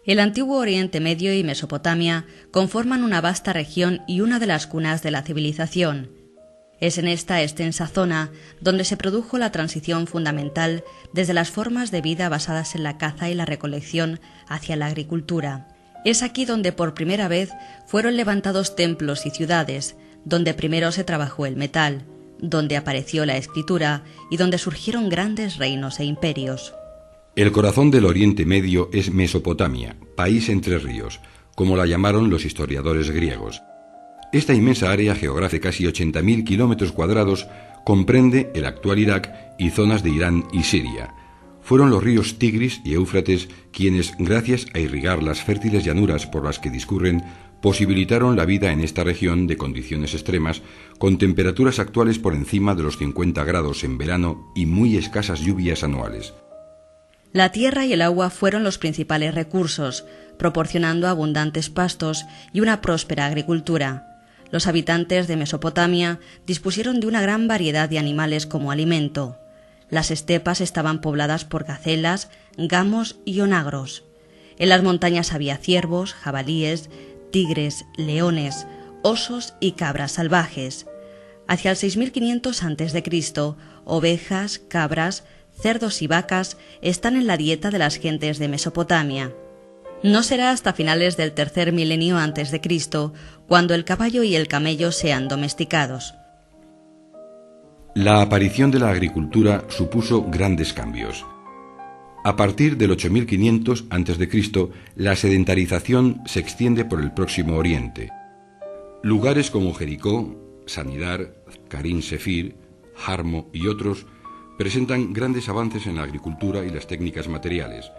El antiguo Oriente Medio y Mesopotamia conforman una vasta región y una de las cunas de la civilización. Es en esta extensa zona donde se produjo la transición fundamental desde las formas de vida basadas en la caza y la recolección hacia la agricultura. Es aquí donde por primera vez fueron levantados templos y ciudades, donde primero se trabajó el metal, donde apareció la escritura y donde surgieron grandes reinos e imperios. El corazón del Oriente Medio es Mesopotamia, país entre ríos, como la llamaron los historiadores griegos. Esta inmensa área geográfica, casi 80.000 kilómetros cuadrados, comprende el actual Irak y zonas de Irán y Siria. Fueron los ríos Tigris y Éufrates quienes, gracias a irrigar las fértiles llanuras por las que discurren, posibilitaron la vida en esta región de condiciones extremas, con temperaturas actuales por encima de los 50 grados en verano y muy escasas lluvias anuales. La tierra y el agua fueron los principales recursos, proporcionando abundantes pastos y una próspera agricultura. Los habitantes de Mesopotamia dispusieron de una gran variedad de animales como alimento. Las estepas estaban pobladas por gacelas, gamos y onagros. En las montañas había ciervos, jabalíes, tigres, leones, osos y cabras salvajes. Hacia el 6500 a.C., ovejas, cabras, cerdos y vacas están en la dieta de las gentes de Mesopotamia. No será hasta finales del tercer milenio antes de Cristo cuando el caballo y el camello sean domesticados. La aparición de la agricultura supuso grandes cambios. A partir del 8500 a.C., la sedentarización se extiende por el Próximo Oriente. Lugares como Jericó, Sanidar, Karim Sefir, Jarmo y otros presentan grandes avances en la agricultura y las técnicas materiales.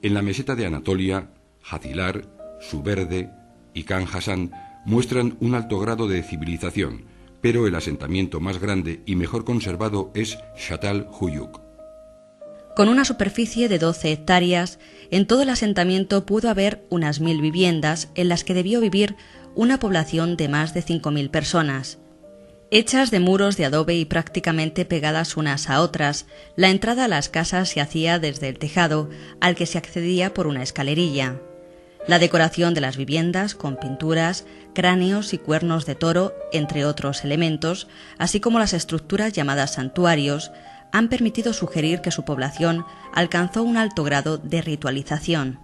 En la meseta de Anatolia, Hazilar, Suberde y Khan Hassan muestran un alto grado de civilización, pero el asentamiento más grande y mejor conservado es Shatal Huyuk. Con una superficie de 12 hectáreas, en todo el asentamiento pudo haber unas 1000 viviendas en las que debió vivir una población de más de 5000 personas. Hechas de muros de adobe y prácticamente pegadas unas a otras, la entrada a las casas se hacía desde el tejado, al que se accedía por una escalerilla. La decoración de las viviendas, con pinturas, cráneos y cuernos de toro, entre otros elementos, así como las estructuras llamadas santuarios, han permitido sugerir que su población alcanzó un alto grado de ritualización.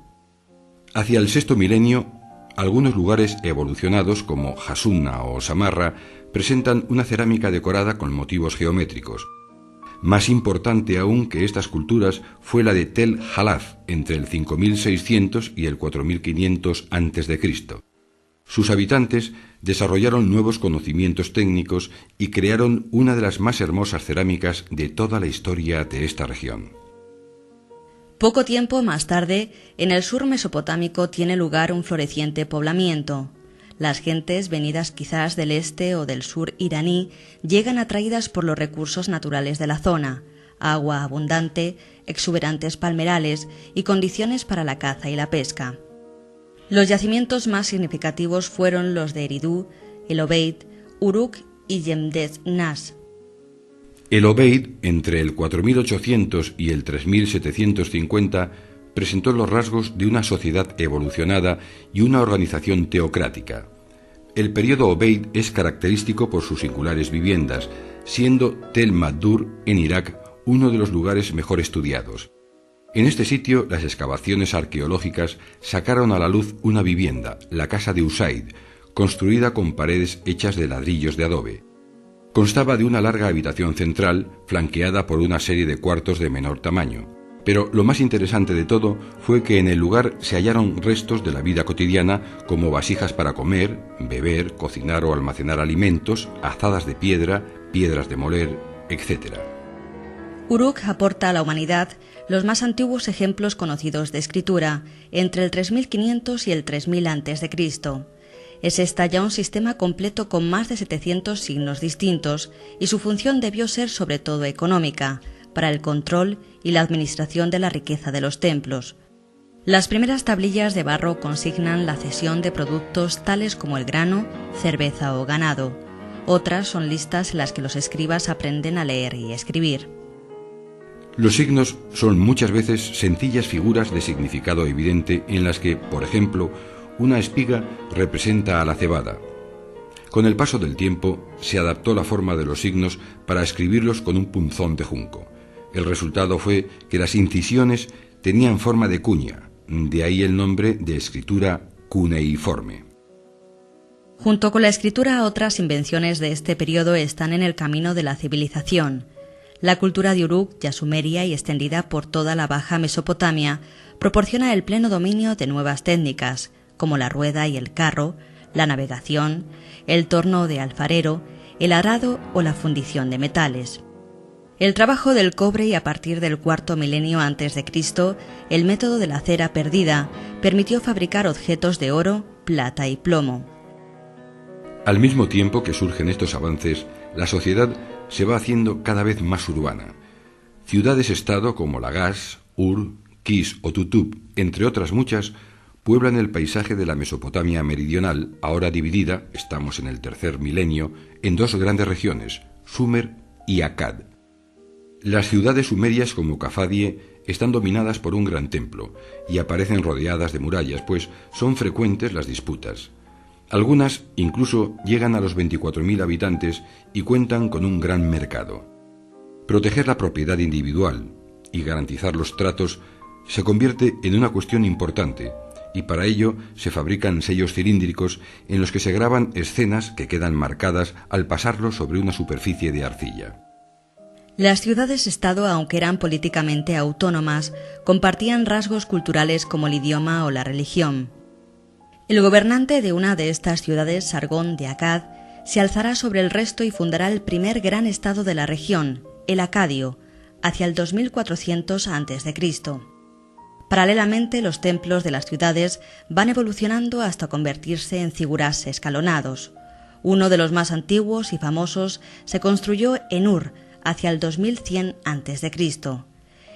Hacia el sexto milenio, algunos lugares evolucionados, como Hasunna o Samarra, presentan una cerámica decorada con motivos geométricos. Más importante aún que estas culturas fue la de Tel Halaf, entre el 5600 y el 4500 a.C. Sus habitantes desarrollaron nuevos conocimientos técnicos y crearon una de las más hermosas cerámicas de toda la historia de esta región. Poco tiempo más tarde, en el sur mesopotámico tiene lugar un floreciente poblamiento. Las gentes venidas quizás del este o del sur iraní llegan atraídas por los recursos naturales de la zona, agua abundante, exuberantes palmerales y condiciones para la caza y la pesca. Los yacimientos más significativos fueron los de Eridu, El Obeid, Uruk y Yemdet Nas. El Obeid, entre el 4800 y el 3750, presentó los rasgos de una sociedad evolucionada y una organización teocrática. El período Obeid es característico por sus singulares viviendas, siendo Tel Maddur, en Irak, uno de los lugares mejor estudiados. En este sitio, las excavaciones arqueológicas sacaron a la luz una vivienda, la casa de Usaid, construida con paredes hechas de ladrillos de adobe. Constaba de una larga habitación central, flanqueada por una serie de cuartos de menor tamaño. Pero lo más interesante de todo fue que en el lugar se hallaron restos de la vida cotidiana, como vasijas para comer, beber, cocinar o almacenar alimentos, azadas de piedra, piedras de moler, etc. Uruk aporta a la humanidad los más antiguos ejemplos conocidos de escritura, entre el 3500 y el 3000 a.C. Es esta ya un sistema completo con más de 700 signos distintos, y su función debió ser sobre todo económica, para el control y la administración de la riqueza de los templos. Las primeras tablillas de barro consignan la cesión de productos tales como el grano, cerveza o ganado. Otras son listas en las que los escribas aprenden a leer y escribir. Los signos son muchas veces sencillas figuras de significado evidente en las que, por ejemplo, una espiga representa a la cebada. Con el paso del tiempo se adaptó la forma de los signos para escribirlos con un punzón de junco. El resultado fue que las incisiones tenían forma de cuña, de ahí el nombre de escritura cuneiforme. Junto con la escritura, otras invenciones de este periodo están en el camino de la civilización. La cultura de Uruk, ya sumeria y extendida por toda la Baja Mesopotamia, proporciona el pleno dominio de nuevas técnicas, como la rueda y el carro, la navegación, el torno de alfarero, el arado o la fundición de metales. El trabajo del cobre y a partir del cuarto milenio antes de Cristo, el método de la cera perdida permitió fabricar objetos de oro, plata y plomo. Al mismo tiempo que surgen estos avances, la sociedad se va haciendo cada vez más urbana. Ciudades-estado como Lagash, Ur, Kish o Tutub, entre otras muchas, pueblan el paisaje de la Mesopotamia meridional, ahora dividida, estamos en el tercer milenio, en dos grandes regiones, Sumer y Akkad. Las ciudades sumerias como Cafadie están dominadas por un gran templo y aparecen rodeadas de murallas, pues son frecuentes las disputas. Algunas incluso llegan a los 24.000 habitantes y cuentan con un gran mercado. Proteger la propiedad individual y garantizar los tratos se convierte en una cuestión importante, y para ello se fabrican sellos cilíndricos en los que se graban escenas que quedan marcadas al pasarlo sobre una superficie de arcilla. Las ciudades-estado, aunque eran políticamente autónomas, compartían rasgos culturales como el idioma o la religión. El gobernante de una de estas ciudades, Sargón de Akkad, se alzará sobre el resto y fundará el primer gran estado de la región, el acadio, hacia el 2400 a.C. Paralelamente, los templos de las ciudades van evolucionando hasta convertirse en ziguras escalonados. Uno de los más antiguos y famosos se construyó en Ur, hacia el 2100 a.C.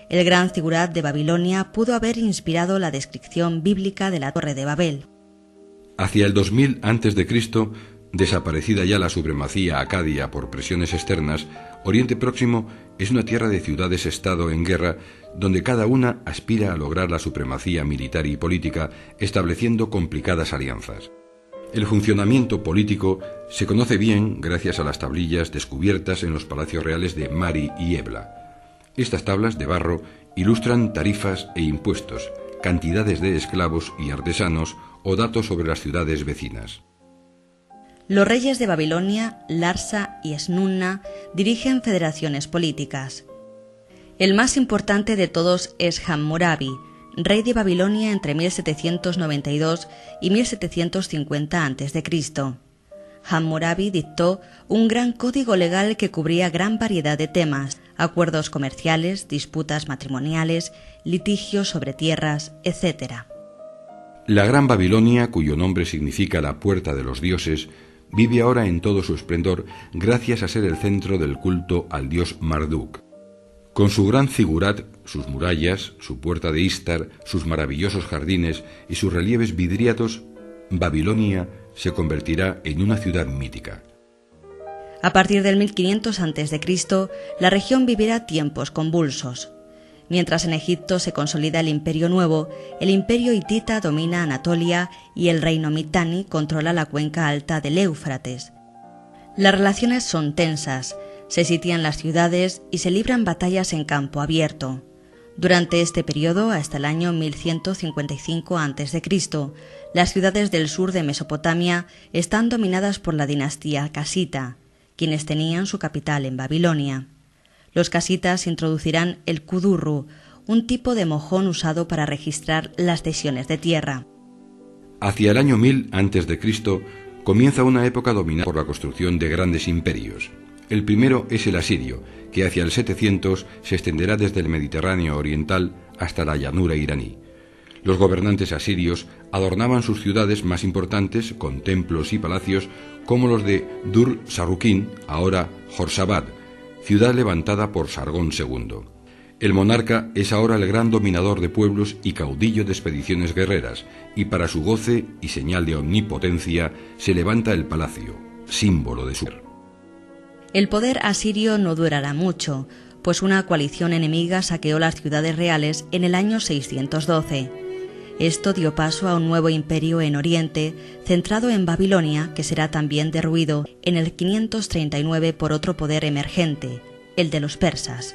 El gran zigurat de Babilonia pudo haber inspirado la descripción bíblica de la Torre de Babel. Hacia el 2000 a.C., desaparecida ya la supremacía acadia por presiones externas, Oriente Próximo es una tierra de ciudades-estado en guerra, donde cada una aspira a lograr la supremacía militar y política, estableciendo complicadas alianzas. El funcionamiento político se conoce bien gracias a las tablillas descubiertas en los palacios reales de Mari y Ebla. Estas tablas de barro ilustran tarifas e impuestos, cantidades de esclavos y artesanos o datos sobre las ciudades vecinas. Los reyes de Babilonia, Larsa y Esnunna, dirigen federaciones políticas. El más importante de todos es Hammurabi, rey de Babilonia entre 1792 y 1750 a.C. Hammurabi dictó un gran código legal que cubría gran variedad de temas, acuerdos comerciales, disputas matrimoniales, litigios sobre tierras, etc. La Gran Babilonia, cuyo nombre significa la puerta de los dioses, vive ahora en todo su esplendor gracias a ser el centro del culto al dios Marduk. Con su gran zigurat, sus murallas, su puerta de Istar, sus maravillosos jardines y sus relieves vidriados, Babilonia se convertirá en una ciudad mítica. A partir del 1500 a.C., la región vivirá tiempos convulsos. Mientras en Egipto se consolida el Imperio Nuevo, el Imperio Hitita domina Anatolia y el reino Mitanni controla la cuenca alta del Éufrates. Las relaciones son tensas, se sitian las ciudades y se libran batallas en campo abierto. Durante este periodo, hasta el año 1155 a.C., las ciudades del sur de Mesopotamia están dominadas por la dinastía casita, quienes tenían su capital en Babilonia. Los casitas introducirán el kudurru, un tipo de mojón usado para registrar las cesiones de tierra. Hacia el año 1000 a.C. comienza una época dominada por la construcción de grandes imperios. El primero es el asirio, que hacia el 700 se extenderá desde el Mediterráneo oriental hasta la llanura iraní. Los gobernantes asirios adornaban sus ciudades más importantes con templos y palacios como los de Dur-Sarruquín, ahora Jorsabad, ciudad levantada por Sargón II. El monarca es ahora el gran dominador de pueblos y caudillo de expediciones guerreras, y para su goce y señal de omnipotencia se levanta el palacio, símbolo de su poder. El poder asirio no durará mucho, pues una coalición enemiga saqueó las ciudades reales en el año 612. Esto dio paso a un nuevo imperio en Oriente, centrado en Babilonia, que será también derruido en el 539 por otro poder emergente, el de los persas.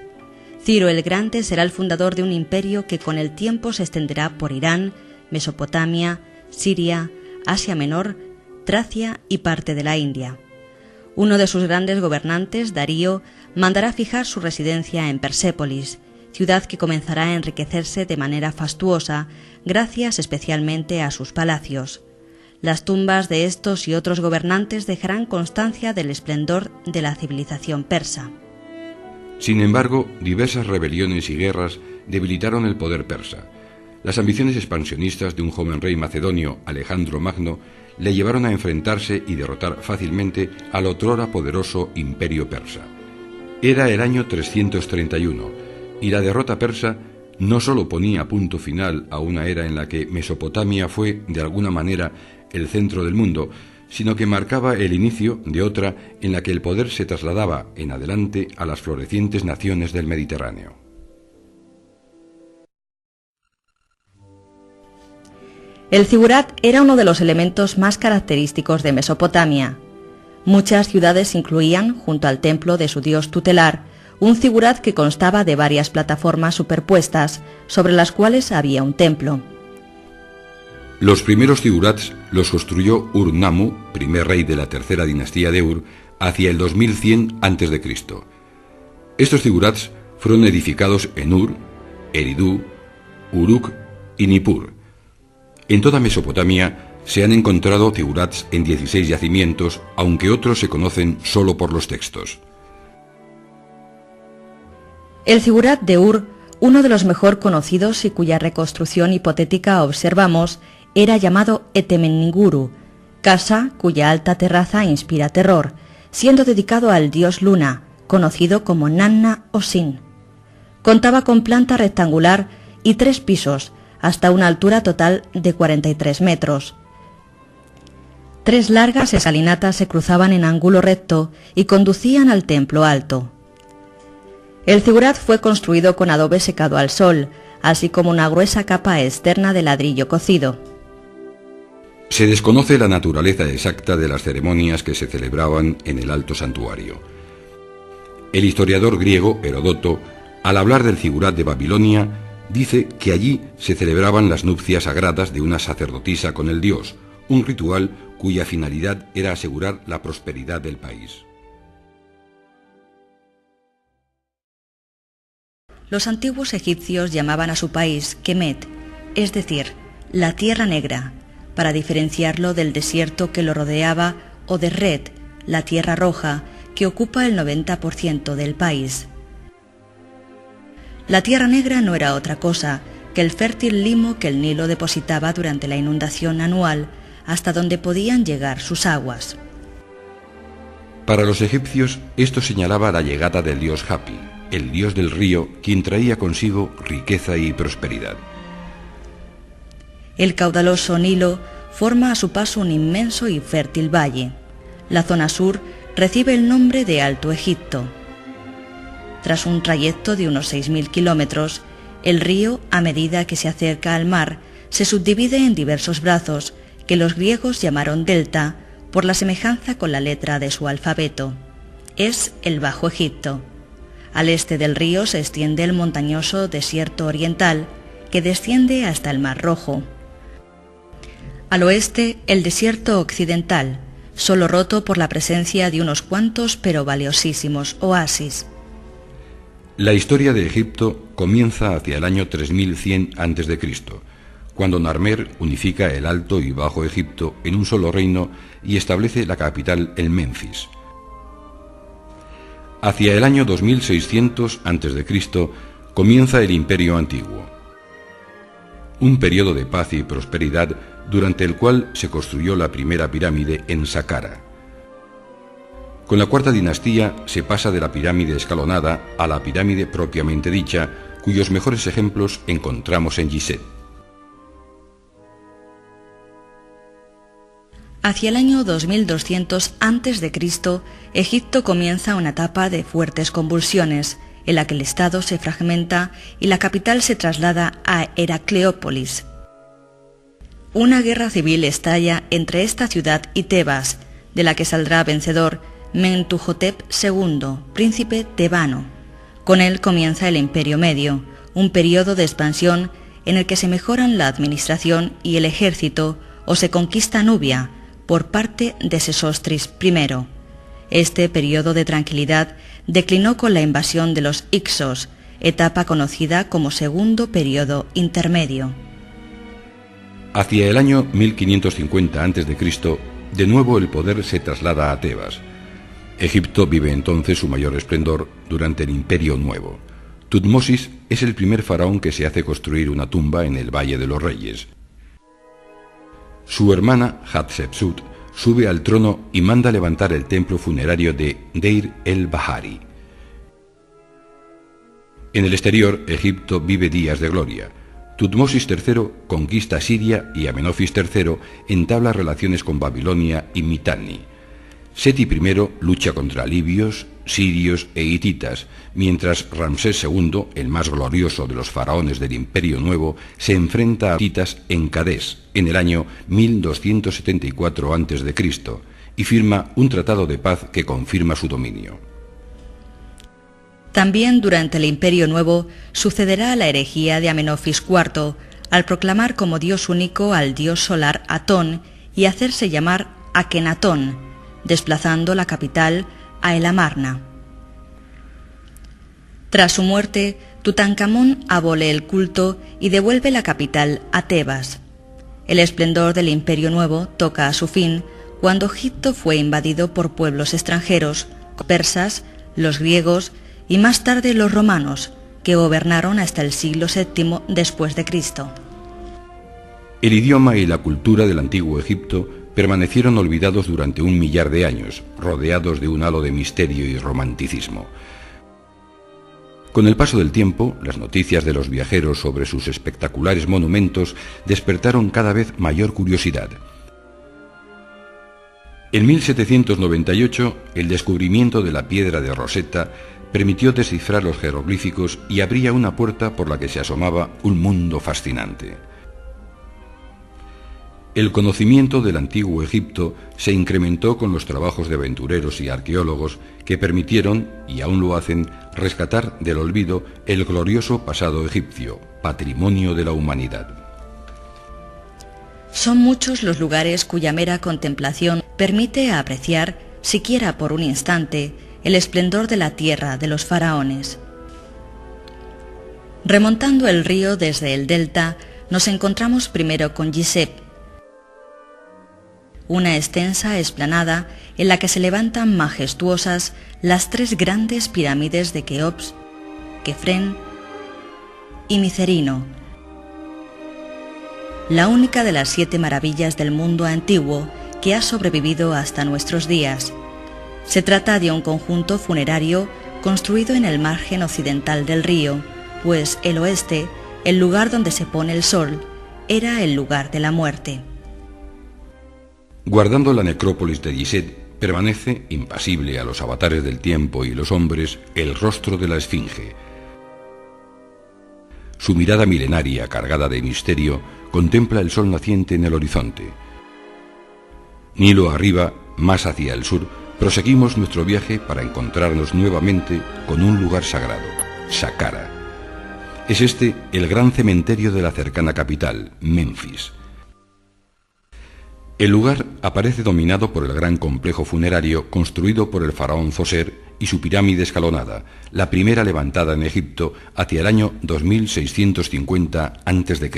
Ciro el Grande será el fundador de un imperio que con el tiempo se extenderá por Irán, Mesopotamia, Siria, Asia Menor, Tracia y parte de la India. Uno de sus grandes gobernantes, Darío, mandará fijar su residencia en Persépolis, ciudad que comenzará a enriquecerse de manera fastuosa, gracias especialmente a sus palacios. Las tumbas de estos y otros gobernantes dejarán constancia del esplendor de la civilización persa. Sin embargo, diversas rebeliones y guerras debilitaron el poder persa. Las ambiciones expansionistas de un joven rey macedonio, Alejandro Magno, le llevaron a enfrentarse y derrotar fácilmente al otrora poderoso imperio persa. Era el año 331, y la derrota persa no solo ponía punto final a una era en la que Mesopotamia fue, de alguna manera, el centro del mundo, sino que marcaba el inicio de otra en la que el poder se trasladaba en adelante a las florecientes naciones del Mediterráneo. El zigurat era uno de los elementos más característicos de Mesopotamia. Muchas ciudades incluían, junto al templo de su dios tutelar, un zigurat que constaba de varias plataformas superpuestas sobre las cuales había un templo. Los primeros zigurats los construyó Ur-Nammu, primer rey de la tercera dinastía de Ur, hacia el 2100 a.C. Estos zigurats fueron edificados en Ur, Eridu, Uruk y Nippur. En toda Mesopotamia se han encontrado zigurats en 16 yacimientos, aunque otros se conocen solo por los textos. El zigurat de Ur, uno de los mejor conocidos y cuya reconstrucción hipotética observamos, era llamado Etemenninguru, casa cuya alta terraza inspira terror, siendo dedicado al dios Luna, conocido como Nanna o Sin. Contaba con planta rectangular y 3 pisos, hasta una altura total de 43 metros. 3 largas escalinatas se cruzaban en ángulo recto y conducían al templo alto. El zigurat fue construido con adobe secado al sol, así como una gruesa capa externa de ladrillo cocido. Se desconoce la naturaleza exacta de las ceremonias que se celebraban en el alto santuario. El historiador griego Heródoto, al hablar del zigurat de Babilonia, dice que allí se celebraban las nupcias sagradas de una sacerdotisa con el dios, un ritual cuya finalidad era asegurar la prosperidad del país. Los antiguos egipcios llamaban a su país Kemet, es decir, la Tierra Negra, para diferenciarlo del desierto que lo rodeaba, o de Red, la Tierra Roja, que ocupa el 90% del país. La Tierra Negra no era otra cosa que el fértil limo que el Nilo depositaba durante la inundación anual, hasta donde podían llegar sus aguas. Para los egipcios, esto señalaba la llegada del dios Hapi, el dios del río, quien traía consigo riqueza y prosperidad. El caudaloso Nilo forma a su paso un inmenso y fértil valle. La zona sur recibe el nombre de Alto Egipto. Tras un trayecto de unos 6.000 kilómetros, el río, a medida que se acerca al mar, se subdivide en diversos brazos, que los griegos llamaron delta, por la semejanza con la letra de su alfabeto. Es el Bajo Egipto. Al este del río se extiende el montañoso desierto oriental, que desciende hasta el Mar Rojo. Al oeste, el desierto occidental, solo roto por la presencia de unos cuantos pero valiosísimos oasis. La historia de Egipto comienza hacia el año 3100 a.C., cuando Narmer unifica el Alto y Bajo Egipto en un solo reino y establece la capital en Menfis. Hacia el año 2600 a.C. comienza el Imperio Antiguo, un periodo de paz y prosperidad durante el cual se construyó la primera pirámide en Saqqara. Con la cuarta dinastía se pasa de la pirámide escalonada a la pirámide propiamente dicha, cuyos mejores ejemplos encontramos en Gizeh. Hacia el año 2200 a.C., Egipto comienza una etapa de fuertes convulsiones, en la que el estado se fragmenta y la capital se traslada a Heracleópolis. Una guerra civil estalla entre esta ciudad y Tebas, de la que saldrá vencedor Mentuhotep II, príncipe tebano. Con él comienza el Imperio Medio, un periodo de expansión en el que se mejoran la administración y el ejército o se conquista Nubia por parte de Sesostris I. Este periodo de tranquilidad declinó con la invasión de los Hicsos, etapa conocida como Segundo Periodo Intermedio. Hacia el año 1550 a.C., de nuevo el poder se traslada a Tebas. Egipto vive entonces su mayor esplendor durante el Imperio Nuevo. Tutmosis es el primer faraón que se hace construir una tumba en el Valle de los Reyes. Su hermana Hatshepsut sube al trono y manda levantar el templo funerario de Deir el-Bahari. En el exterior, Egipto vive días de gloria. Tutmosis III conquista Siria y Amenofis III entabla relaciones con Babilonia y Mitanni. Seti I lucha contra libios, sirios e hititas, mientras Ramsés II, el más glorioso de los faraones del Imperio Nuevo, se enfrenta a hititas en Cadés en el año 1274 a.C. y firma un tratado de paz que confirma su dominio. También durante el Imperio Nuevo sucederá la herejía de Amenofis IV, al proclamar como dios único al dios solar Atón y hacerse llamar Akenatón, desplazando la capital a El Amarna. Tras su muerte, Tutankamón abole el culto y devuelve la capital a Tebas. El esplendor del Imperio Nuevo toca a su fin cuando Egipto fue invadido por pueblos extranjeros, persas, los griegos y más tarde los romanos, que gobernaron hasta el siglo VII después de Cristo. El idioma y la cultura del antiguo Egipto permanecieron olvidados durante 1 millar de años, rodeados de un halo de misterio y romanticismo. Con el paso del tiempo, las noticias de los viajeros sobre sus espectaculares monumentos despertaron cada vez mayor curiosidad. En 1798, el descubrimiento de la piedra de Rosetta permitió descifrar los jeroglíficos y abría una puerta por la que se asomaba un mundo fascinante. El conocimiento del antiguo Egipto se incrementó con los trabajos de aventureros y arqueólogos que permitieron, y aún lo hacen, rescatar del olvido el glorioso pasado egipcio, patrimonio de la humanidad. Son muchos los lugares cuya mera contemplación permite apreciar, siquiera por un instante, el esplendor de la tierra de los faraones. Remontando el río desde el delta, nos encontramos primero con Gizeh, una extensa explanada en la que se levantan majestuosas las 3 grandes pirámides de Keops, Kefren y Micerino, la única de las 7 maravillas del mundo antiguo que ha sobrevivido hasta nuestros días. Se trata de un conjunto funerario construido en el margen occidental del río, pues el oeste, el lugar donde se pone el sol, era el lugar de la muerte. Guardando la necrópolis de Gizeh, permanece, impasible a los avatares del tiempo y los hombres, el rostro de la Esfinge. Su mirada milenaria, cargada de misterio, contempla el sol naciente en el horizonte. Nilo arriba, más hacia el sur, proseguimos nuestro viaje para encontrarnos nuevamente con un lugar sagrado, Saqqara. Es este el gran cementerio de la cercana capital, Menfis. El lugar aparece dominado por el gran complejo funerario construido por el faraón Zoser y su pirámide escalonada, la primera levantada en Egipto hacia el año 2650 a.C.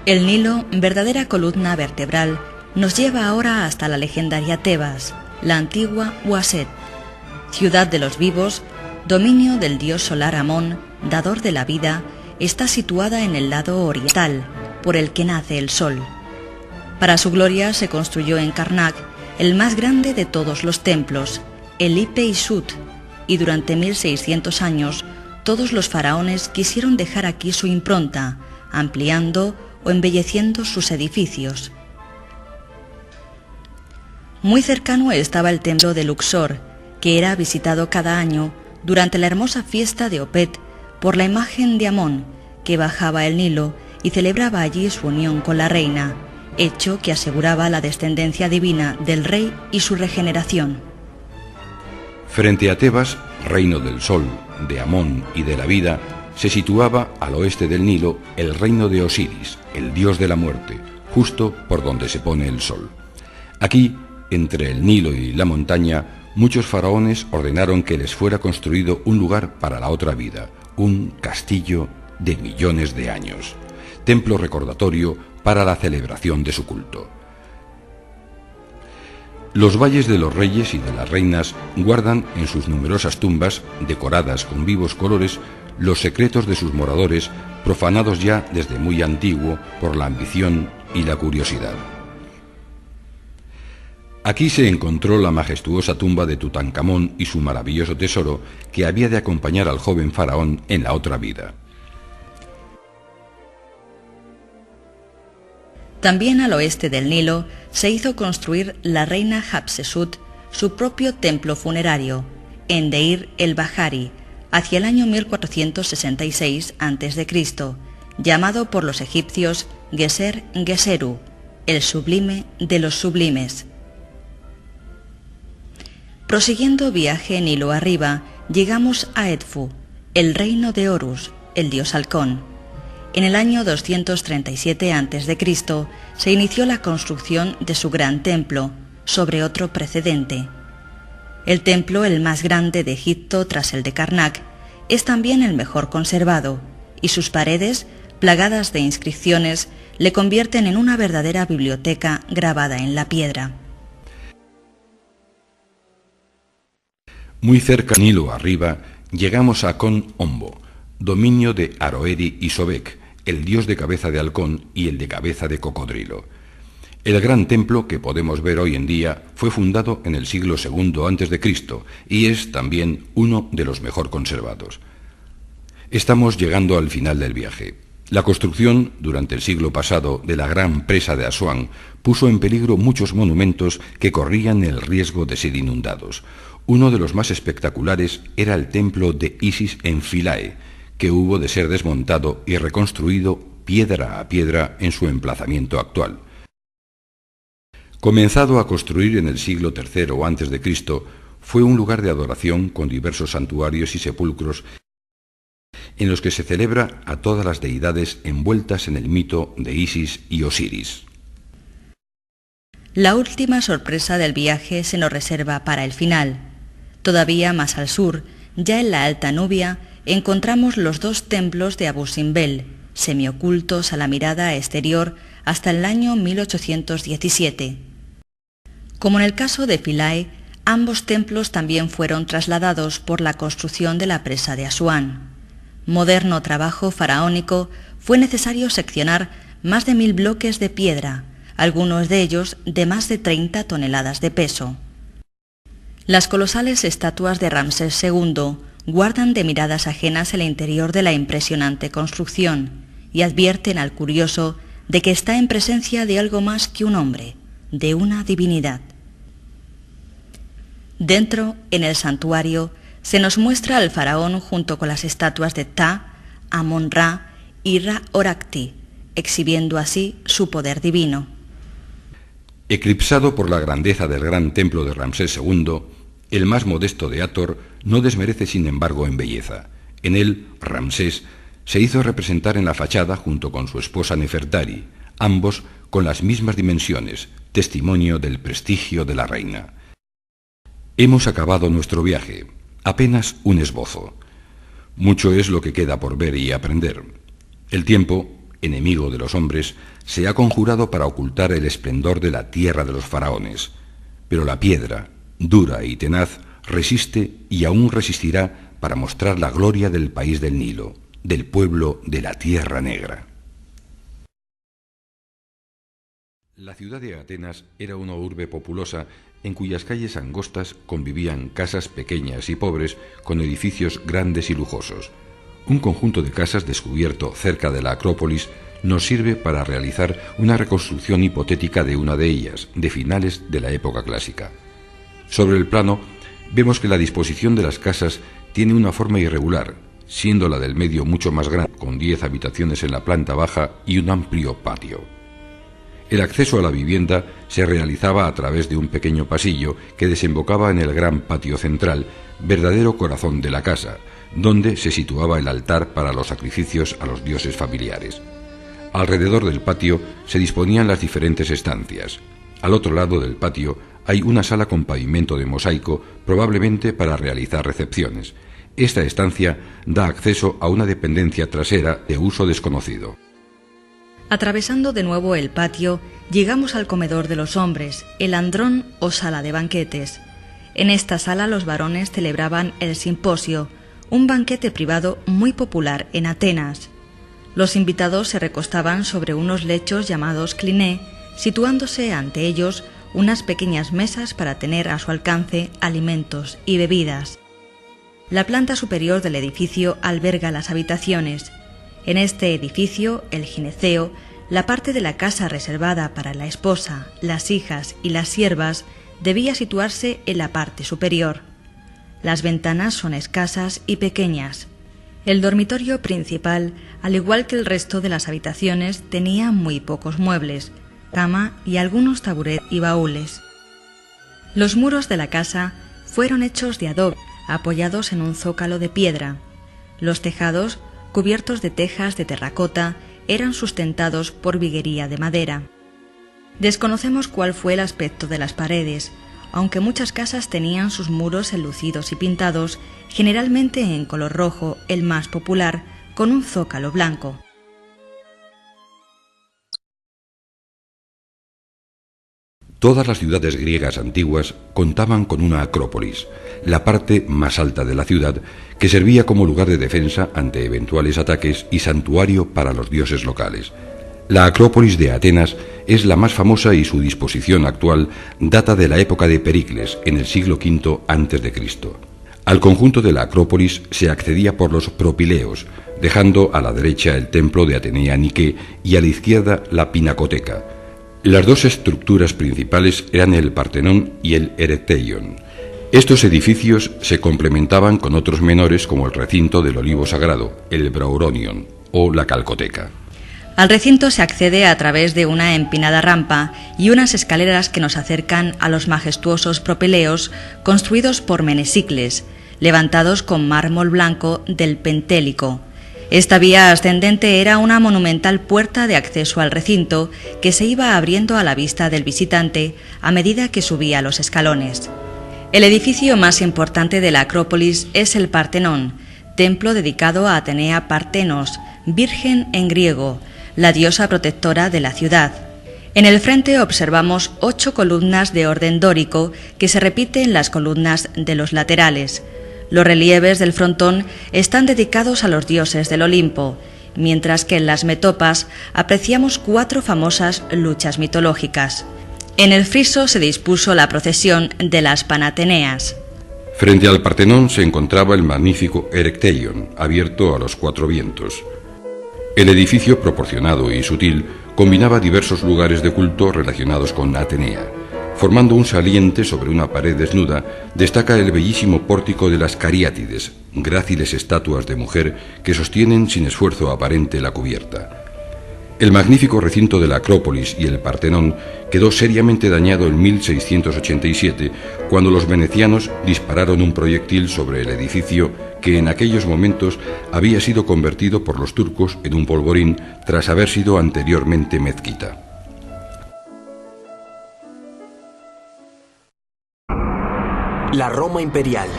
El Nilo, verdadera columna vertebral, nos lleva ahora hasta la legendaria Tebas, la antigua Uaset, ciudad de los vivos, dominio del dios solar Amón, dador de la vida. Está situada en el lado oriental, por el que nace el sol. Para su gloria se construyó en Karnak el más grande de todos los templos, el Ipe-Ishut, y durante 1600 años todos los faraones quisieron dejar aquí su impronta, ampliando o embelleciendo sus edificios. Muy cercano estaba el templo de Luxor, que era visitado cada año durante la hermosa fiesta de Opet por la imagen de Amón, que bajaba el Nilo y celebraba allí su unión con la reina, hecho que aseguraba la descendencia divina del rey y su regeneración. Frente a Tebas, reino del sol, de Amón y de la vida, se situaba al oeste del Nilo el reino de Osiris, el dios de la muerte, justo por donde se pone el sol. Aquí, entre el Nilo y la montaña, muchos faraones ordenaron que les fuera construido un lugar para la otra vida, un castillo de millones de años, templo recordatorio para la celebración de su culto. Los valles de los reyes y de las reinas guardan en sus numerosas tumbas, decoradas con vivos colores, los secretos de sus moradores, profanados ya desde muy antiguo por la ambición y la curiosidad. Aquí se encontró la majestuosa tumba de Tutankamón y su maravilloso tesoro que había de acompañar al joven faraón en la otra vida. También al oeste del Nilo se hizo construir la reina Hatshepsut su propio templo funerario, en Deir el-Bahari, hacia el año 1466 a.C., llamado por los egipcios Geser-Geseru, el sublime de los sublimes. Prosiguiendo viaje Nilo arriba, llegamos a Edfu, el reino de Horus, el dios halcón. En el año 237 a.C. se inició la construcción de su gran templo, sobre otro precedente. El templo, el más grande de Egipto tras el de Karnak, es también el mejor conservado, y sus paredes, plagadas de inscripciones, le convierten en una verdadera biblioteca grabada en la piedra. Muy cerca Nilo arriba, llegamos a Kon Ombo, dominio de Aroeri y Sobek, el dios de cabeza de halcón y el de cabeza de cocodrilo. El gran templo que podemos ver hoy en día fue fundado en el siglo II a.C. y es también uno de los mejor conservados. Estamos llegando al final del viaje. La construcción, durante el siglo pasado, de la gran presa de Asuán puso en peligro muchos monumentos que corrían el riesgo de ser inundados. Uno de los más espectaculares era el templo de Isis en Philae, que hubo de ser desmontado y reconstruido piedra a piedra en su emplazamiento actual. Comenzado a construir en el siglo III a.C., fue un lugar de adoración con diversos santuarios y sepulcros en los que se celebra a todas las deidades envueltas en el mito de Isis y Osiris. La última sorpresa del viaje se nos reserva para el final. Todavía más al sur, ya en la Alta Nubia, encontramos los dos templos de Abu Simbel, semiocultos a la mirada exterior hasta el año 1817. Como en el caso de Philae, ambos templos también fueron trasladados por la construcción de la presa de Asuán. Moderno trabajo faraónico, fue necesario seccionar más de 1000 bloques de piedra, algunos de ellos de más de 30 toneladas de peso. Las colosales estatuas de Ramsés II guardan de miradas ajenas el interior de la impresionante construcción y advierten al curioso de que está en presencia de algo más que un hombre, de una divinidad. Dentro, en el santuario, se nos muestra al faraón junto con las estatuas de Ptah, Amón-Ra y Ra-Horakhti, exhibiendo así su poder divino. Eclipsado por la grandeza del gran templo de Ramsés II, el más modesto de Hathor no desmerece sin embargo en belleza. En él, Ramsés se hizo representar en la fachada junto con su esposa Nefertari, ambos con las mismas dimensiones, testimonio del prestigio de la reina. Hemos acabado nuestro viaje, apenas un esbozo. Mucho es lo que queda por ver y aprender. El tiempo, enemigo de los hombres, se ha conjurado para ocultar el esplendor de la tierra de los faraones, pero la piedra, dura y tenaz, resiste y aún resistirá para mostrar la gloria del país del Nilo, del pueblo de la Tierra Negra. La ciudad de Atenas era una urbe populosa en cuyas calles angostas convivían casas pequeñas y pobres con edificios grandes y lujosos. Un conjunto de casas descubierto cerca de la Acrópolis nos sirve para realizar una reconstrucción hipotética de una de ellas, de finales de la época clásica. Sobre el plano vemos que la disposición de las casas tiene una forma irregular, siendo la del medio mucho más grande, con 10 habitaciones en la planta baja y un amplio patio. El acceso a la vivienda se realizaba a través de un pequeño pasillo que desembocaba en el gran patio central, verdadero corazón de la casa, donde se situaba el altar para los sacrificios a los dioses familiares. Alrededor del patio se disponían las diferentes estancias. Al otro lado del patio hay una sala con pavimento de mosaico, probablemente para realizar recepciones. Esta estancia da acceso a una dependencia trasera de uso desconocido. Atravesando de nuevo el patio, llegamos al comedor de los hombres, el andrón o sala de banquetes. En esta sala los varones celebraban el simposio, un banquete privado muy popular en Atenas. Los invitados se recostaban sobre unos lechos llamados cliné, situándose ante ellos unas pequeñas mesas para tener a su alcance alimentos y bebidas. La planta superior del edificio alberga las habitaciones. En este edificio, el gineceo, la parte de la casa reservada para la esposa, las hijas y las siervas, debía situarse en la parte superior. Las ventanas son escasas y pequeñas. El dormitorio principal, al igual que el resto de las habitaciones, tenía muy pocos muebles, cama y algunos taburetes y baúles. Los muros de la casa fueron hechos de adobe, apoyados en un zócalo de piedra. Los tejados, cubiertos de tejas de terracota, eran sustentados por viguería de madera. Desconocemos cuál fue el aspecto de las paredes, aunque muchas casas tenían sus muros enlucidos y pintados, generalmente en color rojo, el más popular, con un zócalo blanco. Todas las ciudades griegas antiguas contaban con una acrópolis, la parte más alta de la ciudad, que servía como lugar de defensa ante eventuales ataques y santuario para los dioses locales. La Acrópolis de Atenas es la más famosa y su disposición actual data de la época de Pericles, en el siglo V a.C. Al conjunto de la Acrópolis se accedía por los propileos, dejando a la derecha el templo de Atenea Nike y a la izquierda la Pinacoteca. Las dos estructuras principales eran el Partenón y el Erecteion. Estos edificios se complementaban con otros menores como el recinto del Olivo Sagrado, el Brauronion o la Calcoteca. Al recinto se accede a través de una empinada rampa y unas escaleras que nos acercan a los majestuosos propeleos construidos por Menesicles, levantados con mármol blanco del Pentélico. Esta vía ascendente era una monumental puerta de acceso al recinto que se iba abriendo a la vista del visitante a medida que subía los escalones. El edificio más importante de la Acrópolis es el Partenón, templo dedicado a Atenea Partenos, virgen en griego, la diosa protectora de la ciudad. En el frente observamos 8 columnas de orden dórico que se repiten en las columnas de los laterales. Los relieves del frontón están dedicados a los dioses del Olimpo, mientras que en las metopas apreciamos 4 famosas luchas mitológicas. En el friso se dispuso la procesión de las Panateneas. Frente al Partenón se encontraba el magnífico Erecteion, abierto a los 4 vientos. El edificio, proporcionado y sutil, combinaba diversos lugares de culto relacionados con Atenea. Formando un saliente sobre una pared desnuda, destaca el bellísimo pórtico de las Cariátides, gráciles estatuas de mujer que sostienen sin esfuerzo aparente la cubierta. El magnífico recinto de la Acrópolis y el Partenón quedó seriamente dañado en 1687, cuando los venecianos dispararon un proyectil sobre el edificio que en aquellos momentos había sido convertido por los turcos en un polvorín tras haber sido anteriormente mezquita. La Roma imperial,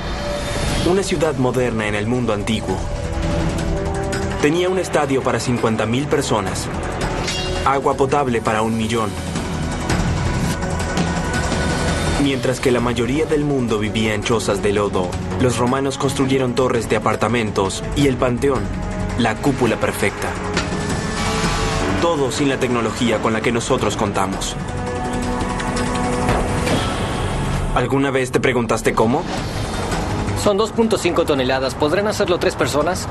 una ciudad moderna en el mundo antiguo. Tenía un estadio para 50.000 personas, agua potable para 1 millón. Mientras que la mayoría del mundo vivía en chozas de lodo, los romanos construyeron torres de apartamentos y el Panteón, la cúpula perfecta. Todo sin la tecnología con la que nosotros contamos. ¿Alguna vez te preguntaste cómo? Son 2.5 toneladas. ¿Podrán hacerlo 3 personas?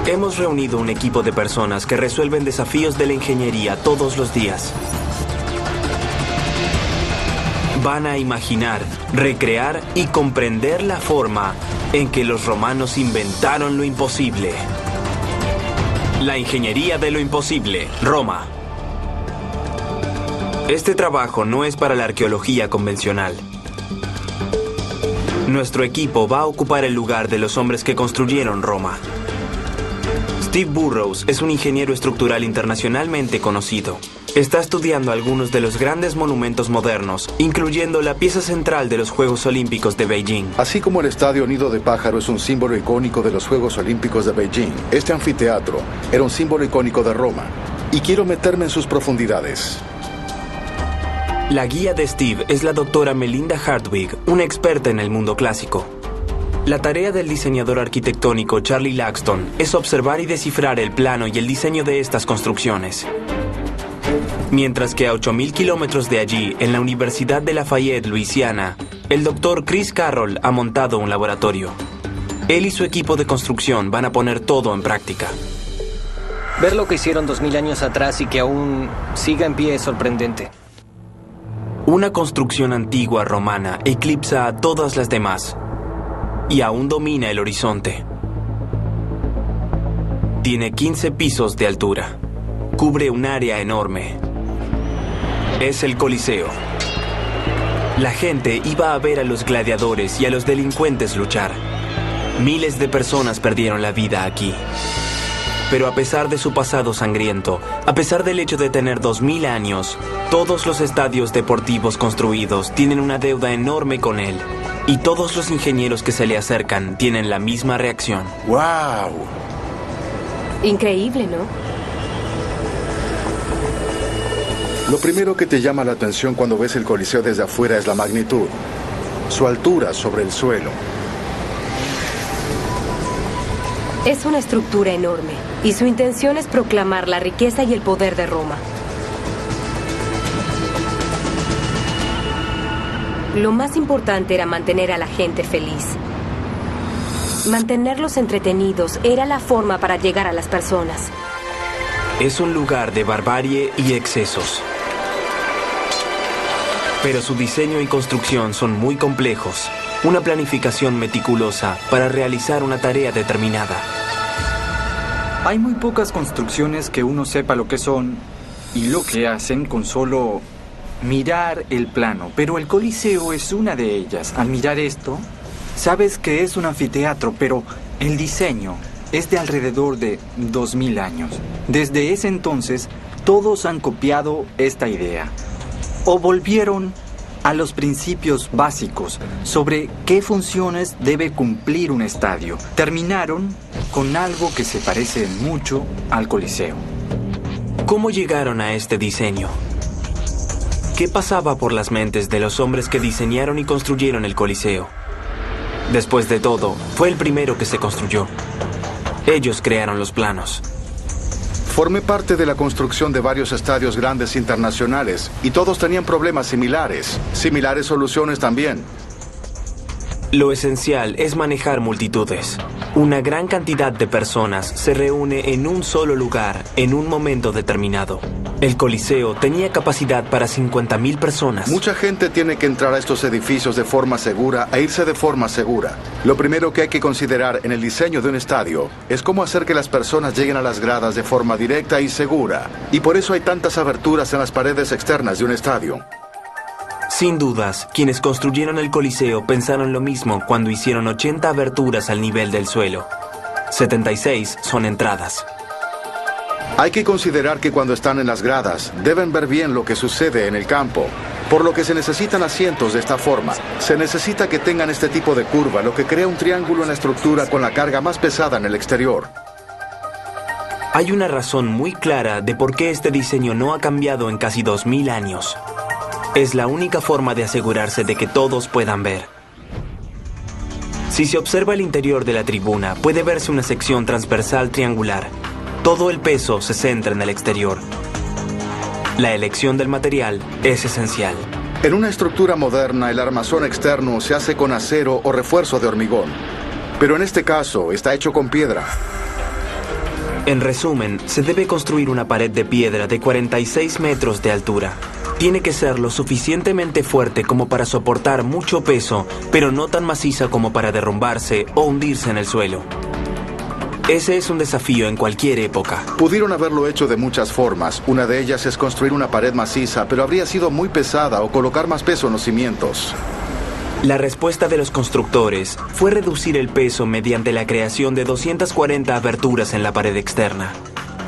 Hemos reunido un equipo de personas que resuelven desafíos de la ingeniería todos los días. van a imaginar, recrear y comprender la forma en que los romanos inventaron lo imposible. La ingeniería de lo imposible, Roma. Este trabajo no es para la arqueología convencional. Nuestro equipo va a ocupar el lugar de los hombres que construyeron Roma. Steve Burrows es un ingeniero estructural internacionalmente conocido. Está estudiando algunos de los grandes monumentos modernos, incluyendo la pieza central de los Juegos Olímpicos de Beijing. Así como el Estadio Nido de Pájaro es un símbolo icónico de los Juegos Olímpicos de Beijing, este anfiteatro era un símbolo icónico de Roma. Y quiero meterme en sus profundidades. La guía de Steve es la doctora Melinda Hartwig, una experta en el mundo clásico. La tarea del diseñador arquitectónico Charlie Laxton es observar y descifrar el plano y el diseño de estas construcciones. Mientras que a 8.000 kilómetros de allí, en la Universidad de Lafayette, Luisiana, el doctor Chris Carroll ha montado un laboratorio. Él y su equipo de construcción van a poner todo en práctica. Ver lo que hicieron 2000 años atrás y que aún siga en pie es sorprendente. Una construcción antigua romana eclipsa a todas las demás y aún domina el horizonte. Tiene 15 pisos de altura. Cubre un área enorme. Es el Coliseo. La gente iba a ver a los gladiadores y a los delincuentes luchar. Miles de personas perdieron la vida aquí. Pero a pesar de su pasado sangriento, a pesar del hecho de tener 2000 años, todos los estadios deportivos construidos tienen una deuda enorme con él. Y todos los ingenieros que se le acercan tienen la misma reacción. ¡Wow! Increíble, ¿no? Lo primero que te llama la atención cuando ves el Coliseo desde afuera es la magnitud, su altura sobre el suelo. Es una estructura enorme, y su intención es proclamar la riqueza y el poder de Roma. Lo más importante era mantener a la gente feliz. Mantenerlos entretenidos era la forma para llegar a las personas. Es un lugar de barbarie y excesos. Pero su diseño y construcción son muy complejos. Una planificación meticulosa para realizar una tarea determinada. Hay muy pocas construcciones que uno sepa lo que son y lo que hacen con solo mirar el plano. Pero el Coliseo es una de ellas. Al mirar esto, sabes que es un anfiteatro, pero el diseño es de alrededor de 2000 años. Desde ese entonces, todos han copiado esta idea. O volvieron a los principios básicos sobre qué funciones debe cumplir un estadio. Terminaron con algo que se parece mucho al Coliseo. ¿Cómo llegaron a este diseño? ¿Qué pasaba por las mentes de los hombres que diseñaron y construyeron el Coliseo? Después de todo, fue el primero que se construyó. Ellos crearon los planos. Formé parte de la construcción de varios estadios grandes internacionales y todos tenían problemas similares soluciones también. Lo esencial es manejar multitudes. Una gran cantidad de personas se reúne en un solo lugar en un momento determinado. El Coliseo tenía capacidad para 50.000 personas. Mucha gente tiene que entrar a estos edificios de forma segura e irse de forma segura. Lo primero que hay que considerar en el diseño de un estadio es cómo hacer que las personas lleguen a las gradas de forma directa y segura. Y por eso hay tantas aberturas en las paredes externas de un estadio. Sin dudas, quienes construyeron el Coliseo pensaron lo mismo cuando hicieron 80 aberturas al nivel del suelo. 76 son entradas. Hay que considerar que cuando están en las gradas, deben ver bien lo que sucede en el campo, por lo que se necesitan asientos de esta forma. Se necesita que tengan este tipo de curva, lo que crea un triángulo en la estructura con la carga más pesada en el exterior. Hay una razón muy clara de por qué este diseño no ha cambiado en casi 2000 años. Es la única forma de asegurarse de que todos puedan ver. Si se observa el interior de la tribuna, puede verse una sección transversal triangular. Todo el peso se centra en el exterior. La elección del material es esencial. En una estructura moderna, el armazón externo se hace con acero o refuerzo de hormigón. Pero en este caso, está hecho con piedra. En resumen, se debe construir una pared de piedra de 46 metros de altura. tiene que ser lo suficientemente fuerte como para soportar mucho peso, pero no tan maciza como para derrumbarse o hundirse en el suelo. Ese es un desafío en cualquier época. Pudieron haberlo hecho de muchas formas. Una de ellas es construir una pared maciza, pero habría sido muy pesada, o colocar más peso en los cimientos. La respuesta de los constructores fue reducir el peso mediante la creación de 240 aberturas en la pared externa.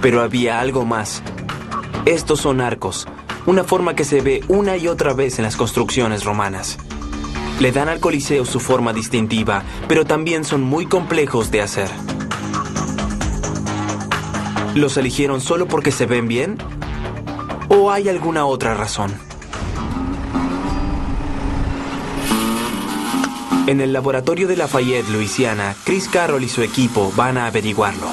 Pero había algo más. Estos son arcos, una forma que se ve una y otra vez en las construcciones romanas. Le dan al Coliseo su forma distintiva, pero también son muy complejos de hacer. ¿Los eligieron solo porque se ven bien? ¿O hay alguna otra razón? En el laboratorio de Lafayette, Luisiana, Chris Carroll y su equipo van a averiguarlo.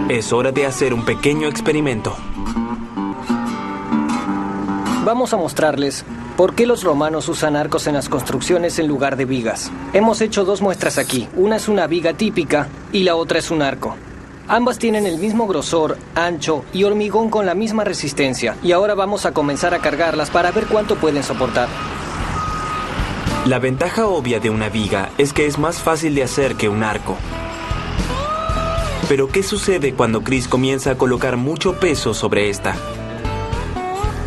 Es hora de hacer un pequeño experimento. Vamos a mostrarles por qué los romanos usan arcos en las construcciones en lugar de vigas. Hemos hecho 2 muestras aquí. Una es una viga típica y la otra es un arco. Ambas tienen el mismo grosor, ancho y hormigón con la misma resistencia. Y ahora vamos a comenzar a cargarlas para ver cuánto pueden soportar. La ventaja obvia de una viga es que es más fácil de hacer que un arco. Pero ¿qué sucede cuando Chris comienza a colocar mucho peso sobre esta?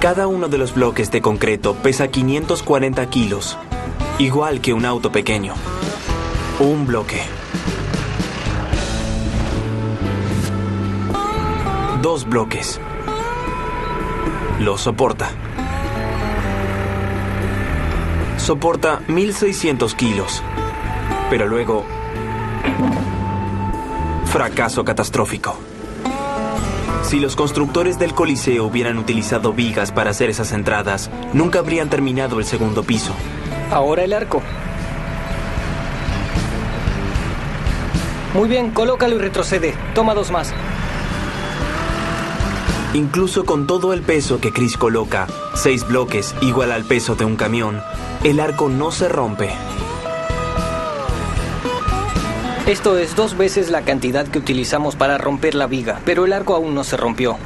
Cada uno de los bloques de concreto pesa 540 kilos, igual que un auto pequeño. Un bloque. 2 bloques. Lo soporta. Soporta 1.600 kilos. Pero luego... fracaso catastrófico. Si los constructores del Coliseo hubieran utilizado vigas para hacer esas entradas, nunca habrían terminado el segundo piso. Ahora el arco. Muy bien, colócalo y retrocede. Toma 2 más. Incluso con todo el peso que Chris coloca, 6 bloques igual al peso de un camión, el arco no se rompe. Esto es 2 veces la cantidad que utilizamos para romper la viga, pero el arco aún no se rompió.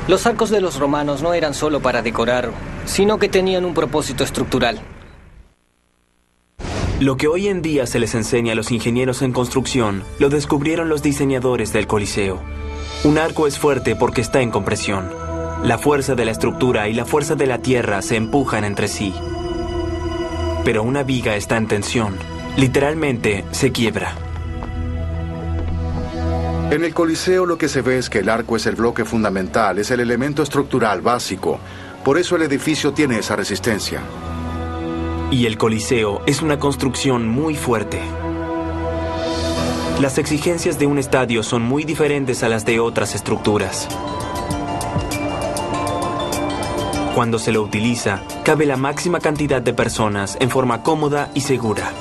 Los arcos de los romanos no eran solo para decorar, sino que tenían un propósito estructural. Lo que hoy en día se les enseña a los ingenieros en construcción, lo descubrieron los diseñadores del Coliseo. Un arco es fuerte porque está en compresión. La fuerza de la estructura y la fuerza de la tierra se empujan entre sí. Pero una viga está en tensión. Literalmente se quiebra. En el Coliseo lo que se ve es que el arco es el bloque fundamental, es el elemento estructural básico. Por eso el edificio tiene esa resistencia. Y el Coliseo es una construcción muy fuerte. Las exigencias de un estadio son muy diferentes a las de otras estructuras. Cuando se lo utiliza, cabe la máxima cantidad de personas en forma cómoda y segura.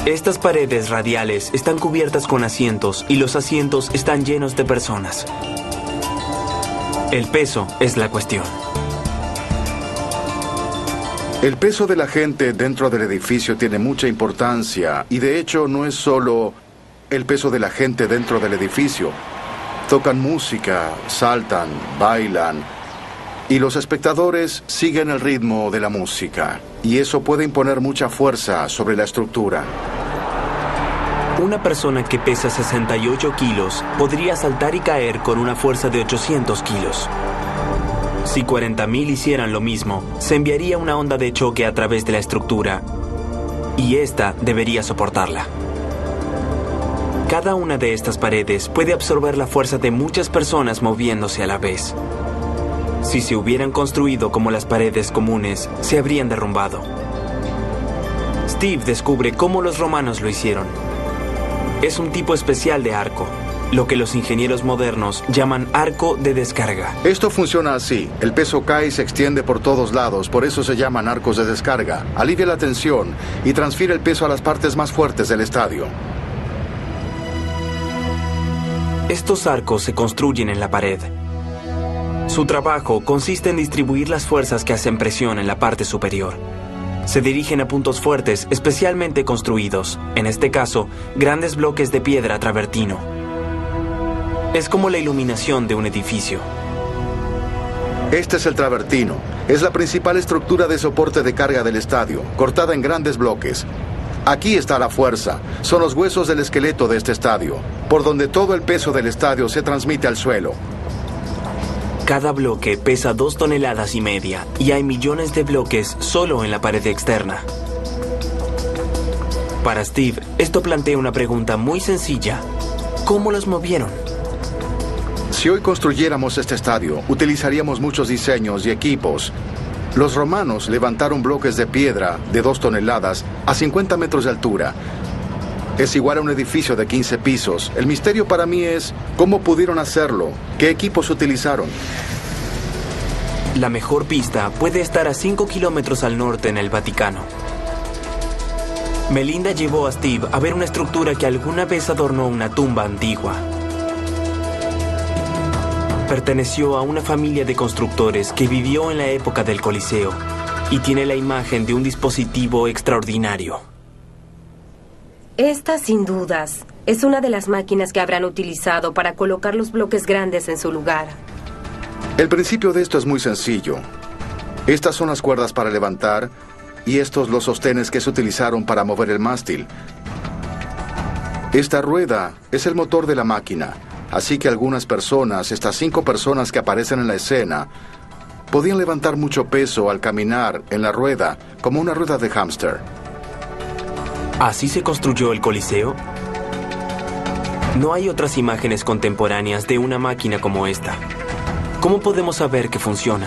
Estas paredes radiales están cubiertas con asientos y los asientos están llenos de personas. El peso es la cuestión. El peso de la gente dentro del edificio tiene mucha importancia y de hecho no es solo el peso de la gente dentro del edificio. Tocan música, saltan, bailan y los espectadores siguen el ritmo de la música y eso puede imponer mucha fuerza sobre la estructura. Una persona que pesa 68 kilos podría saltar y caer con una fuerza de 800 kilos. Si 40.000 hicieran lo mismo, se enviaría una onda de choque a través de la estructura y esta debería soportarla. Cada una de estas paredes puede absorber la fuerza de muchas personas moviéndose a la vez. Si se hubieran construido como las paredes comunes, se habrían derrumbado. Steve descubre cómo los romanos lo hicieron. Es un tipo especial de arco, lo que los ingenieros modernos llaman arco de descarga. Esto funciona así. El peso cae y se extiende por todos lados, por eso se llaman arcos de descarga. Alivia la tensión y transfiere el peso a las partes más fuertes del estadio. Estos arcos se construyen en la pared. Su trabajo consiste en distribuir las fuerzas que hacen presión en la parte superior. Se dirigen a puntos fuertes especialmente construidos, en este caso, grandes bloques de piedra travertino. Es como la iluminación de un edificio. Este es el travertino. Es la principal estructura de soporte de carga del estadio, cortada en grandes bloques. Aquí está la fuerza. Son los huesos del esqueleto de este estadio, por donde todo el peso del estadio se transmite al suelo. Cada bloque pesa 2,5 toneladas y hay millones de bloques solo en la pared externa. Para Steve, esto plantea una pregunta muy sencilla. ¿Cómo los movieron? Si hoy construyéramos este estadio, utilizaríamos muchos diseños y equipos. Los romanos levantaron bloques de piedra de 2 toneladas a 50 metros de altura. Es igual a un edificio de 15 pisos. El misterio para mí es cómo pudieron hacerlo, qué equipos utilizaron. La mejor pista puede estar a 5 kilómetros al norte en el Vaticano. Melinda llevó a Steve a ver una estructura que alguna vez adornó una tumba antigua. Perteneció a una familia de constructores que vivió en la época del Coliseo y tiene la imagen de un dispositivo extraordinario. Esta, sin dudas, es una de las máquinas que habrán utilizado para colocar los bloques grandes en su lugar. El principio de esto es muy sencillo. Estas son las cuerdas para levantar y estos los sostenes que se utilizaron para mover el mástil. Esta rueda es el motor de la máquina, así que algunas personas, estas 5 personas que aparecen en la escena, podían levantar mucho peso al caminar en la rueda, como una rueda de hámster. ¿Así se construyó el Coliseo? No hay otras imágenes contemporáneas de una máquina como esta. ¿Cómo podemos saber que funciona?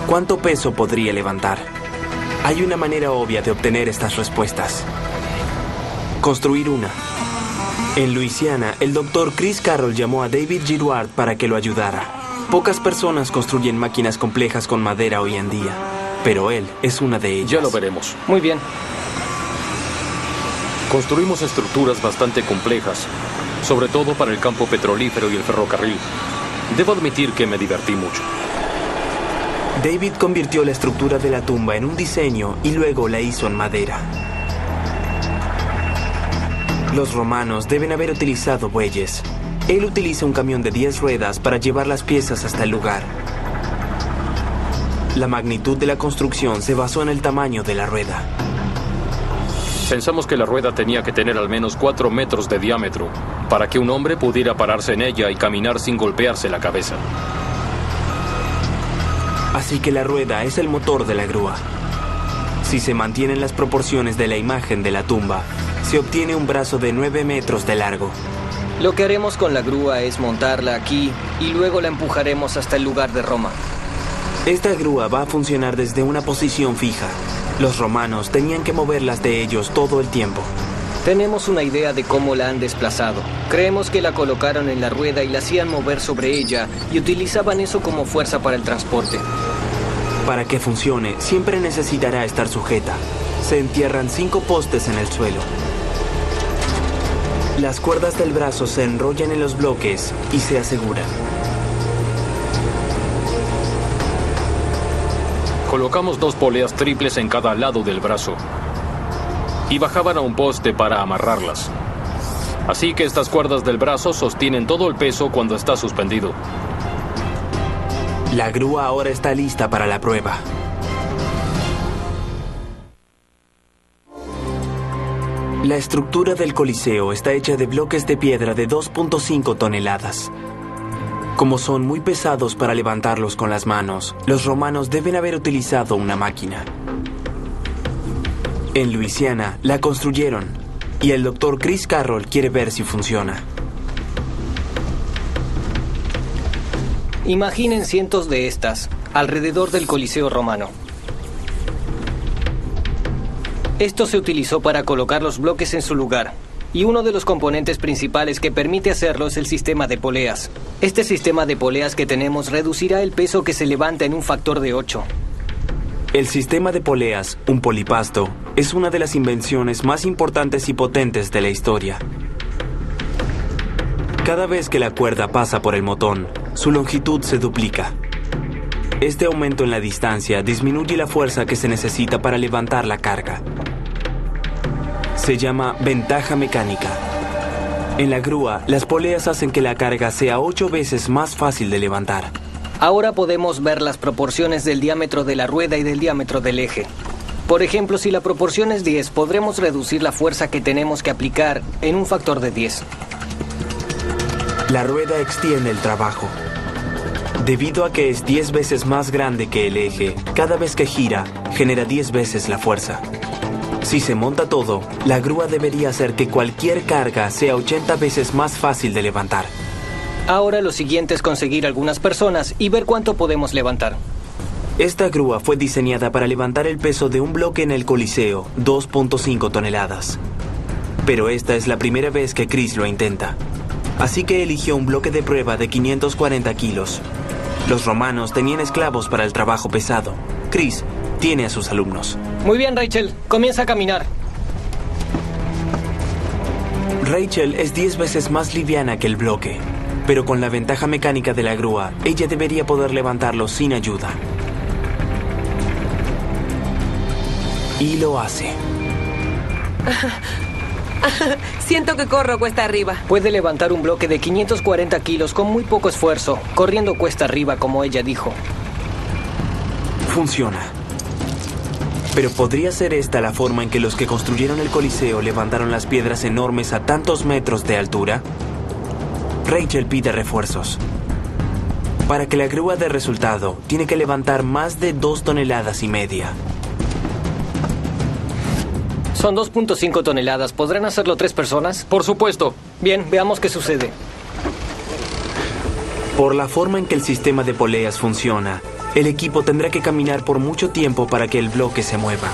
¿Cuánto peso podría levantar? Hay una manera obvia de obtener estas respuestas. Construir una. En Luisiana, el doctor Chris Carroll llamó a David Girouard para que lo ayudara. Pocas personas construyen máquinas complejas con madera hoy en día, pero él es una de ellas. Ya lo veremos. Muy bien. Construimos estructuras bastante complejas, sobre todo para el campo petrolífero y el ferrocarril. Debo admitir que me divertí mucho. David convirtió la estructura de la tumba en un diseño y luego la hizo en madera. Los romanos deben haber utilizado bueyes. Él utiliza un camión de 10 ruedas para llevar las piezas hasta el lugar. La magnitud de la construcción se basó en el tamaño de la rueda. Pensamos que la rueda tenía que tener al menos 4 metros de diámetro para que un hombre pudiera pararse en ella y caminar sin golpearse la cabeza. Así que la rueda es el motor de la grúa. Si se mantienen las proporciones de la imagen de la tumba, se obtiene un brazo de 9 metros de largo. Lo que haremos con la grúa es montarla aquí y luego la empujaremos hasta el lugar de Roma. Esta grúa va a funcionar desde una posición fija. Los romanos tenían que moverlas de ellos todo el tiempo. Tenemos una idea de cómo la han desplazado. Creemos que la colocaron en la rueda y la hacían mover sobre ella y utilizaban eso como fuerza para el transporte. Para que funcione, siempre necesitará estar sujeta. Se entierran 5 postes en el suelo. Las cuerdas del brazo se enrollan en los bloques y se aseguran. Colocamos 2 poleas triples en cada lado del brazo y bajaban a un poste para amarrarlas. Así que estas cuerdas del brazo sostienen todo el peso cuando está suspendido. La grúa ahora está lista para la prueba. La estructura del Coliseo está hecha de bloques de piedra de 2,5 toneladas. Como son muy pesados para levantarlos con las manos, los romanos deben haber utilizado una máquina. En Luisiana la construyeron y el doctor Chris Carroll quiere ver si funciona. Imaginen cientos de estas alrededor del Coliseo romano. Esto se utilizó para colocar los bloques en su lugar. Y uno de los componentes principales que permite hacerlo es el sistema de poleas. Este sistema de poleas que tenemos reducirá el peso que se levanta en un factor de 8. El sistema de poleas, un polipasto, es una de las invenciones más importantes y potentes de la historia. Cada vez que la cuerda pasa por el motón, su longitud se duplica. Este aumento en la distancia disminuye la fuerza que se necesita para levantar la carga. Se llama ventaja mecánica. En la grúa, las poleas hacen que la carga sea 8 veces más fácil de levantar. Ahora podemos ver las proporciones del diámetro de la rueda y del diámetro del eje. Por ejemplo, si la proporción es 10, podremos reducir la fuerza que tenemos que aplicar en un factor de 10. La rueda extiende el trabajo. Debido a que es 10 veces más grande que el eje, cada vez que gira, genera 10 veces la fuerza. Si se monta todo, la grúa debería hacer que cualquier carga sea 80 veces más fácil de levantar. Ahora lo siguiente es conseguir algunas personas y ver cuánto podemos levantar. Esta grúa fue diseñada para levantar el peso de un bloque en el Coliseo, 2.5 toneladas. Pero esta es la primera vez que Chris lo intenta. Así que eligió un bloque de prueba de 540 kilos. Los romanos tenían esclavos para el trabajo pesado. Chris tiene a sus alumnos. Muy bien, Rachel. Comienza a caminar. Rachel es 10 veces más liviana que el bloque, pero con la ventaja mecánica de la grúa, ella debería poder levantarlo sin ayuda. Y lo hace. Siento que corro cuesta arriba. Puede levantar un bloque de 540 kilos con muy poco esfuerzo, corriendo cuesta arriba, como ella dijo. Funciona. Pero ¿podría ser esta la forma en que los que construyeron el Coliseo levantaron las piedras enormes a tantos metros de altura? Rachel pide refuerzos. Para que la grúa dé resultado, tiene que levantar más de 2,5 toneladas. Son 2.5 toneladas. ¿Podrán hacerlo 3 personas? Por supuesto. Bien, veamos qué sucede. Por la forma en que el sistema de poleas funciona, el equipo tendrá que caminar por mucho tiempo para que el bloque se mueva.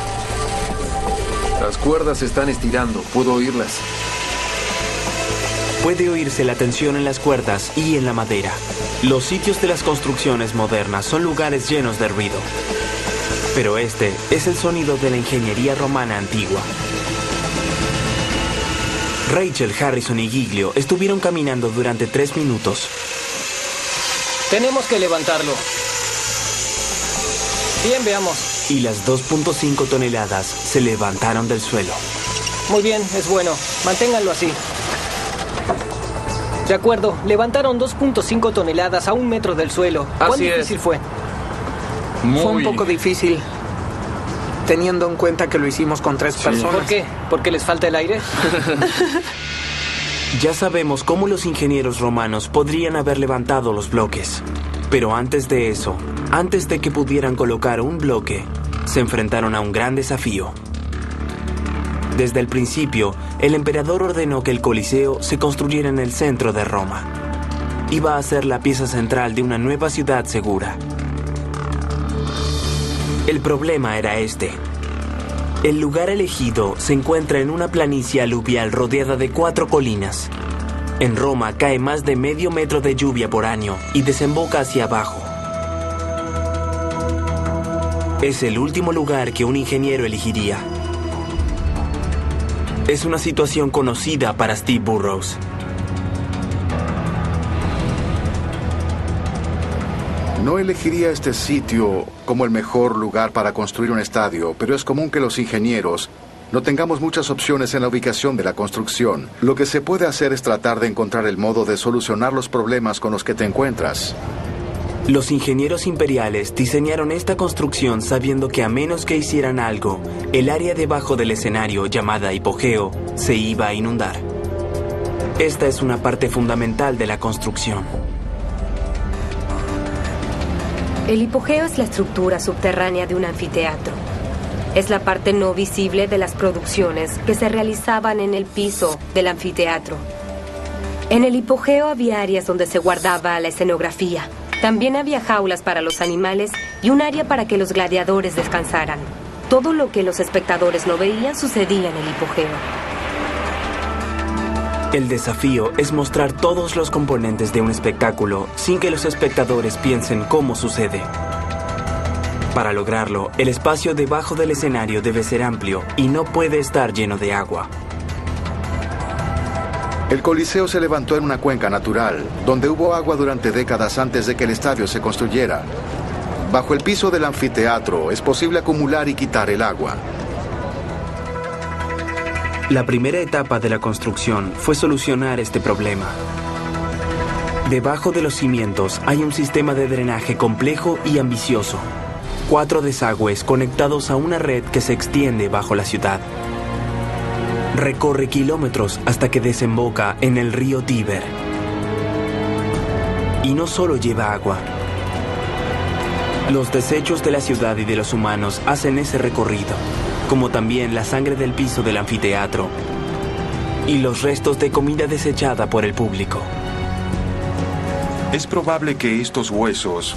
Las cuerdas se están estirando. Puedo oírlas. Puede oírse la tensión en las cuerdas y en la madera. Los sitios de las construcciones modernas son lugares llenos de ruido. Pero este es el sonido de la ingeniería romana antigua. Rachel, Harrison y Giglio estuvieron caminando durante 3 minutos. Tenemos que levantarlo. Bien, veamos. Y las 2.5 toneladas se levantaron del suelo. Muy bien, es bueno. Manténganlo así. De acuerdo, levantaron 2.5 toneladas a 1 metro del suelo. ¿Cuán difícil fue? Fue un poco difícil, teniendo en cuenta que lo hicimos con 3 personas. ¿Por qué? ¿Porque les falta el aire? Ya sabemos cómo los ingenieros romanos podrían haber levantado los bloques. Pero antes de eso, antes de que pudieran colocar un bloque, se enfrentaron a un gran desafío. Desde el principio, el emperador ordenó que el Coliseo se construyera en el centro de Roma. Iba a ser la pieza central de una nueva ciudad segura. El problema era este. El lugar elegido se encuentra en una planicie aluvial rodeada de 4 colinas. En Roma cae más de medio metro de lluvia por año y desemboca hacia abajo. Es el último lugar que un ingeniero elegiría. Es una situación conocida para Steve Burrows. No elegiría este sitio como el mejor lugar para construir un estadio, pero es común que los ingenieros no tengamos muchas opciones en la ubicación de la construcción. Lo que se puede hacer es tratar de encontrar el modo de solucionar los problemas con los que te encuentras. Los ingenieros imperiales diseñaron esta construcción sabiendo que a menos que hicieran algo, el área debajo del escenario, llamada hipogeo, se iba a inundar. Esta es una parte fundamental de la construcción. El hipogeo es la estructura subterránea de un anfiteatro. Es la parte no visible de las producciones que se realizaban en el piso del anfiteatro. En el hipogeo había áreas donde se guardaba la escenografía. También había jaulas para los animales y un área para que los gladiadores descansaran. Todo lo que los espectadores no veían sucedía en el hipogeo. El desafío es mostrar todos los componentes de un espectáculo sin que los espectadores piensen cómo sucede. Para lograrlo, el espacio debajo del escenario debe ser amplio y no puede estar lleno de agua. El Coliseo se levantó en una cuenca natural, donde hubo agua durante décadas antes de que el estadio se construyera. Bajo el piso del anfiteatro es posible acumular y quitar el agua. La primera etapa de la construcción fue solucionar este problema. Debajo de los cimientos hay un sistema de drenaje complejo y ambicioso. 4 desagües conectados a una red que se extiende bajo la ciudad. Recorre kilómetros hasta que desemboca en el río Tíber. Y no solo lleva agua. Los desechos de la ciudad y de los humanos hacen ese recorrido, como también la sangre del piso del anfiteatro y los restos de comida desechada por el público. Es probable que estos huesos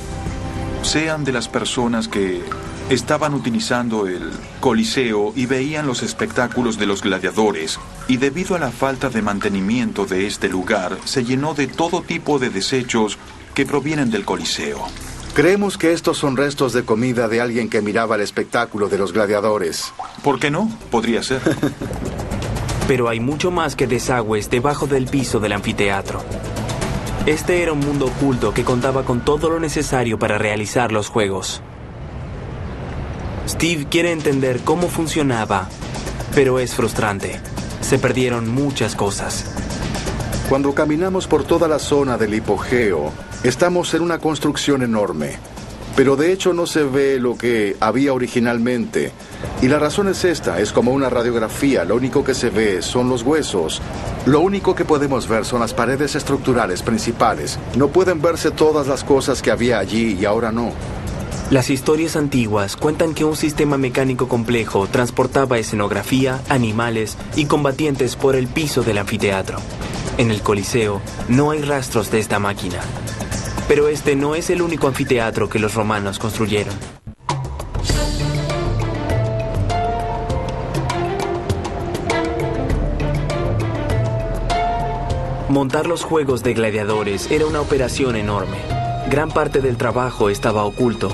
sean de las personas que estaban utilizando el Coliseo y veían los espectáculos de los gladiadores, y debido a la falta de mantenimiento de este lugar, se llenó de todo tipo de desechos que provienen del Coliseo. Creemos que estos son restos de comida de alguien que miraba el espectáculo de los gladiadores. ¿Por qué no? Podría ser. Pero hay mucho más que desagües debajo del piso del anfiteatro. Este era un mundo oculto que contaba con todo lo necesario para realizar los juegos. Steve quiere entender cómo funcionaba, pero es frustrante. Se perdieron muchas cosas. Cuando caminamos por toda la zona del hipogeo, estamos en una construcción enorme, pero de hecho no se ve lo que había originalmente. Y la razón es esta, es como una radiografía, lo único que se ve son los huesos. Lo único que podemos ver son las paredes estructurales principales. No pueden verse todas las cosas que había allí y ahora no. Las historias antiguas cuentan que un sistema mecánico complejo transportaba escenografía, animales y combatientes por el piso del anfiteatro. En el Coliseo no hay rastros de esta máquina. Pero este no es el único anfiteatro que los romanos construyeron. Montar los juegos de gladiadores era una operación enorme. Gran parte del trabajo estaba oculto.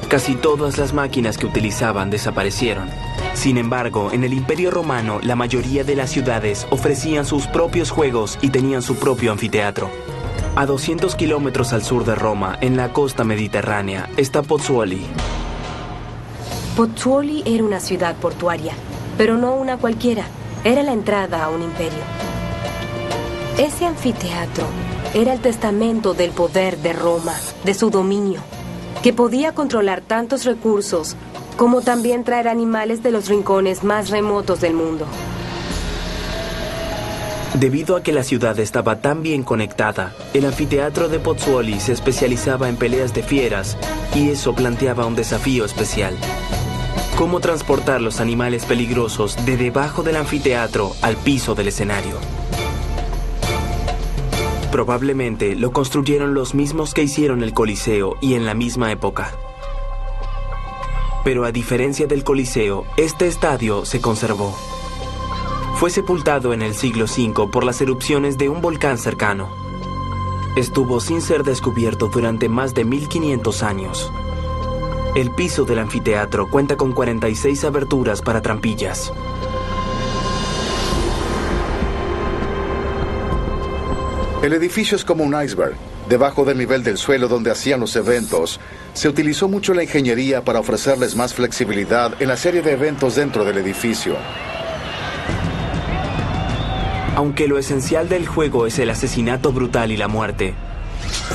Casi todas las máquinas que utilizaban desaparecieron. Sin embargo, en el Imperio Romano, la mayoría de las ciudades ofrecían sus propios juegos y tenían su propio anfiteatro. A 200 kilómetros al sur de Roma, en la costa mediterránea, está Pozzuoli. Pozzuoli era una ciudad portuaria, pero no una cualquiera. Era la entrada a un imperio. Ese anfiteatro era el testamento del poder de Roma, de su dominio, que podía controlar tantos recursos como también traer animales de los rincones más remotos del mundo. Debido a que la ciudad estaba tan bien conectada, el anfiteatro de Pozzuoli se especializaba en peleas de fieras y eso planteaba un desafío especial. ¿Cómo transportar los animales peligrosos de debajo del anfiteatro al piso del escenario? Probablemente lo construyeron los mismos que hicieron el Coliseo y en la misma época. Pero a diferencia del Coliseo, este estadio se conservó. Fue sepultado en el siglo V por las erupciones de un volcán cercano. Estuvo sin ser descubierto durante más de 1500 años. El piso del anfiteatro cuenta con 46 aberturas para trampillas. El edificio es como un iceberg. Debajo del nivel del suelo donde hacían los eventos, se utilizó mucho la ingeniería para ofrecerles más flexibilidad en la serie de eventos dentro del edificio. Aunque lo esencial del juego es el asesinato brutal y la muerte,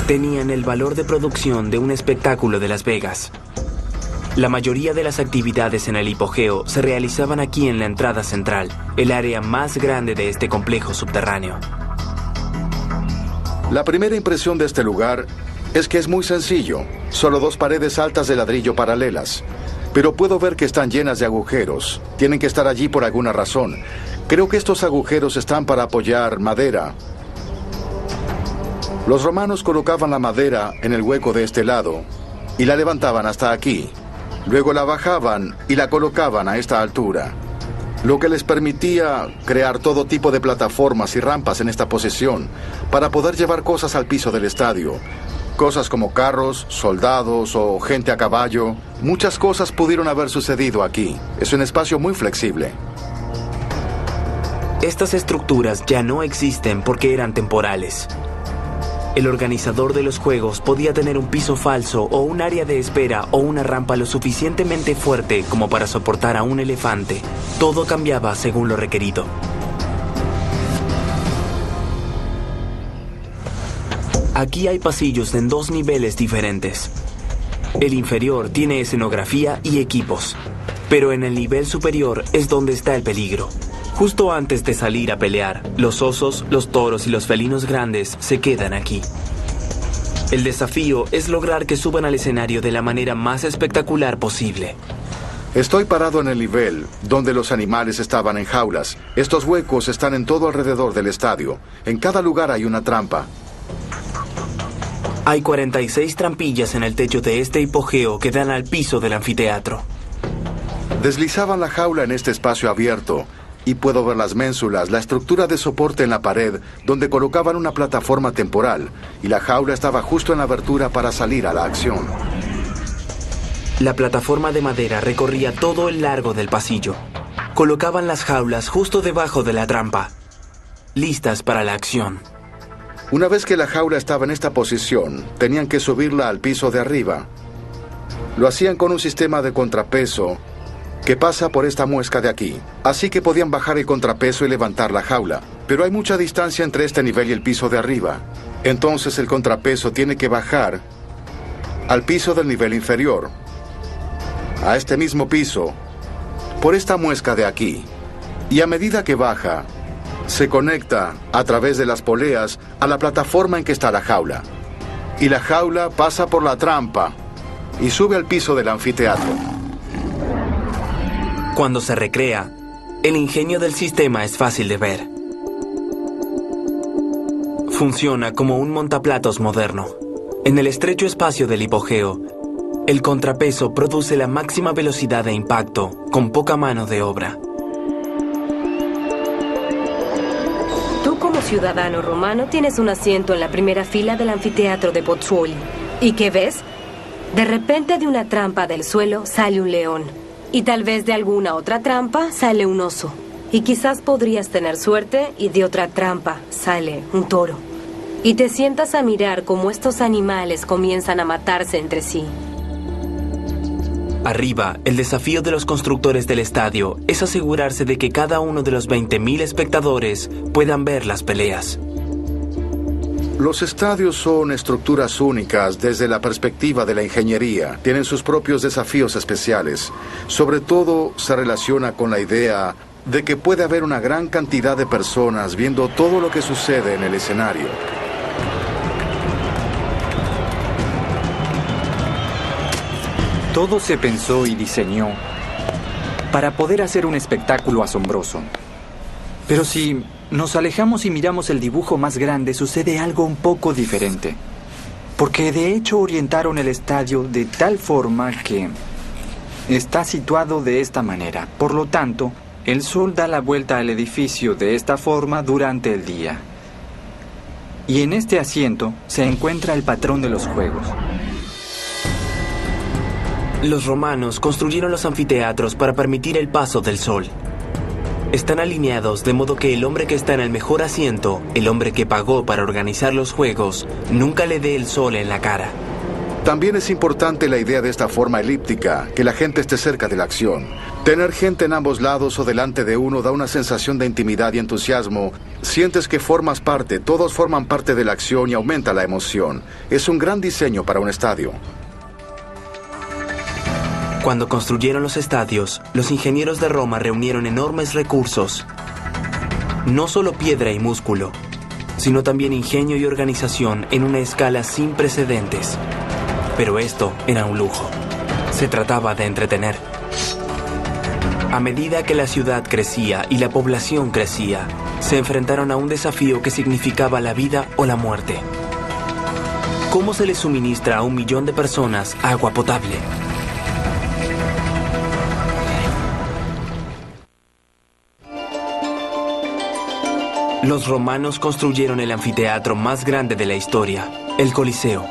tenían el valor de producción de un espectáculo de Las Vegas. La mayoría de las actividades en el hipogeo se realizaban aquí en la entrada central, el área más grande de este complejo subterráneo. La primera impresión de este lugar es que es muy sencillo, solo 2 paredes altas de ladrillo paralelas. Pero puedo ver que están llenas de agujeros. Tienen que estar allí por alguna razón. Creo que estos agujeros están para apoyar madera. Los romanos colocaban la madera en el hueco de este lado y la levantaban hasta aquí. Luego la bajaban y la colocaban a esta altura, lo que les permitía crear todo tipo de plataformas y rampas en esta posición para poder llevar cosas al piso del estadio. Cosas como carros, soldados o gente a caballo. Muchas cosas pudieron haber sucedido aquí. Es un espacio muy flexible. Estas estructuras ya no existen porque eran temporales. El organizador de los juegos podía tener un piso falso o un área de espera o una rampa lo suficientemente fuerte como para soportar a un elefante. Todo cambiaba según lo requerido. Aquí hay pasillos en 2 niveles diferentes. El inferior tiene escenografía y equipos, pero en el nivel superior es donde está el peligro. Justo antes de salir a pelear, los osos, los toros y los felinos grandes se quedan aquí. El desafío es lograr que suban al escenario de la manera más espectacular posible. Estoy parado en el nivel donde los animales estaban en jaulas. Estos huecos están en todo alrededor del estadio. En cada lugar hay una trampa. Hay 46 trampillas en el techo de este hipogeo que dan al piso del anfiteatro. Deslizaban la jaula en este espacio abierto y puedo ver las ménsulas, la estructura de soporte en la pared donde colocaban una plataforma temporal y la jaula estaba justo en la abertura para salir a la acción. La plataforma de madera recorría todo el largo del pasillo. Colocaban las jaulas justo debajo de la trampa, listas para la acción. Una vez que la jaula estaba en esta posición, tenían que subirla al piso de arriba. Lo hacían con un sistema de contrapeso que pasa por esta muesca de aquí. Así que podían bajar el contrapeso y levantar la jaula. Pero hay mucha distancia entre este nivel y el piso de arriba. Entonces el contrapeso tiene que bajar al piso del nivel inferior. A este mismo piso, por esta muesca de aquí. Y a medida que baja, se conecta a través de las poleas a la plataforma en que está la jaula. Y la jaula pasa por la trampa y sube al piso del anfiteatro. Cuando se recrea, el ingenio del sistema es fácil de ver. Funciona como un montaplatos moderno. En el estrecho espacio del hipogeo, el contrapeso produce la máxima velocidad de impacto con poca mano de obra. Tú como ciudadano romano tienes un asiento en la primera fila del anfiteatro de Pozzuoli. ¿Y qué ves? De repente de una trampa del suelo sale un león. Y tal vez de alguna otra trampa sale un oso. Y quizás podrías tener suerte y de otra trampa sale un toro. Y te sientas a mirar cómo estos animales comienzan a matarse entre sí. Arriba, el desafío de los constructores del estadio es asegurarse de que cada uno de los 20.000 espectadores puedan ver las peleas. Los estadios son estructuras únicas desde la perspectiva de la ingeniería. Tienen sus propios desafíos especiales. Sobre todo, se relaciona con la idea de que puede haber una gran cantidad de personas viendo todo lo que sucede en el escenario. Todo se pensó y diseñó para poder hacer un espectáculo asombroso. Pero si nos alejamos y miramos el dibujo más grande, sucede algo un poco diferente. Porque de hecho orientaron el estadio de tal forma que está situado de esta manera. Por lo tanto, el sol da la vuelta al edificio de esta forma durante el día. Y en este asiento se encuentra el patrón de los juegos. Los romanos construyeron los anfiteatros para permitir el paso del sol. Están alineados de modo que el hombre que está en el mejor asiento, el hombre que pagó para organizar los juegos, nunca le dé el sol en la cara. También es importante la idea de esta forma elíptica, que la gente esté cerca de la acción. Tener gente en ambos lados o delante de uno da una sensación de intimidad y entusiasmo. Sientes que formas parte, todos forman parte de la acción y aumenta la emoción. Es un gran diseño para un estadio. Cuando construyeron los estadios, los ingenieros de Roma reunieron enormes recursos. No solo piedra y músculo, sino también ingenio y organización en una escala sin precedentes. Pero esto era un lujo. Se trataba de entretener. A medida que la ciudad crecía y la población crecía, se enfrentaron a un desafío que significaba la vida o la muerte. ¿Cómo se les suministra a 1 millón de personas agua potable? Los romanos construyeron el anfiteatro más grande de la historia, el Coliseo.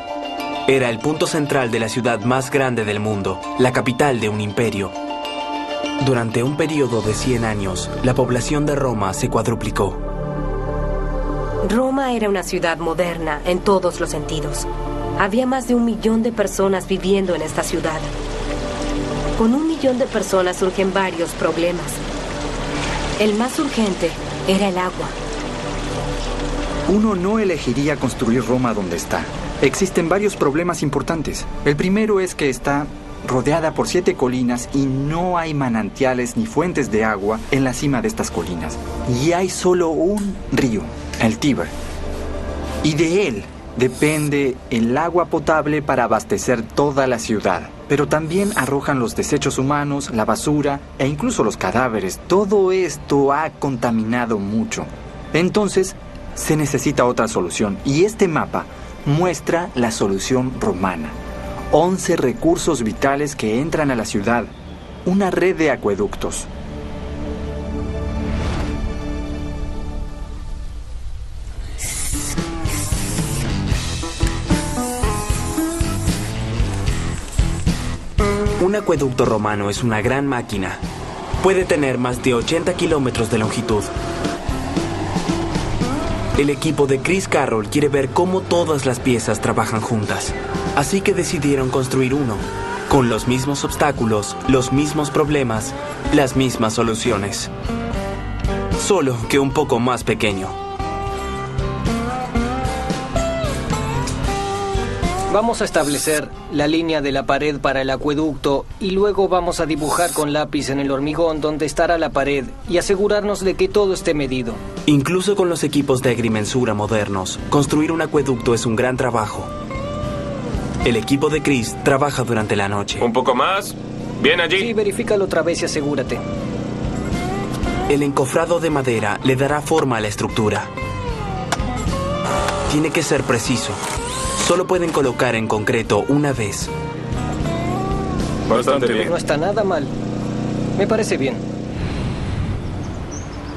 Era el punto central de la ciudad más grande del mundo, la capital de un imperio. Durante un periodo de 100 años, la población de Roma se cuadruplicó. Roma era una ciudad moderna en todos los sentidos. Había más de 1 millón de personas viviendo en esta ciudad. Con 1 millón de personas surgen varios problemas. El más urgente era el agua. Uno no elegiría construir Roma donde está. Existen varios problemas importantes. El primero es que está rodeada por 7 colinas y no hay manantiales ni fuentes de agua en la cima de estas colinas. Y hay solo un río, el Tíber. Y de él depende el agua potable para abastecer toda la ciudad. Pero también arrojan los desechos humanos, la basura e incluso los cadáveres. Todo esto ha contaminado mucho. Entonces, se necesita otra solución. Y este mapa muestra la solución romana. 11 recursos vitales que entran a la ciudad. Una red de acueductos. Un acueducto romano es una gran máquina. Puede tener más de 80 kilómetros de longitud. El equipo de Chris Carroll quiere ver cómo todas las piezas trabajan juntas. Así que decidieron construir uno, con los mismos obstáculos, los mismos problemas, las mismas soluciones. Solo que un poco más pequeño. Vamos a establecer la línea de la pared para el acueducto y luego vamos a dibujar con lápiz en el hormigón donde estará la pared y asegurarnos de que todo esté medido. Incluso con los equipos de agrimensura modernos, construir un acueducto es un gran trabajo. El equipo de Chris trabaja durante la noche. ¿Un poco más? ¿Bien allí? Sí, verifícalo otra vez y asegúrate. El encofrado de madera le dará forma a la estructura. Tiene que ser preciso. Solo pueden colocar en concreto una vez. Bastante bien. No está nada mal. Me parece bien.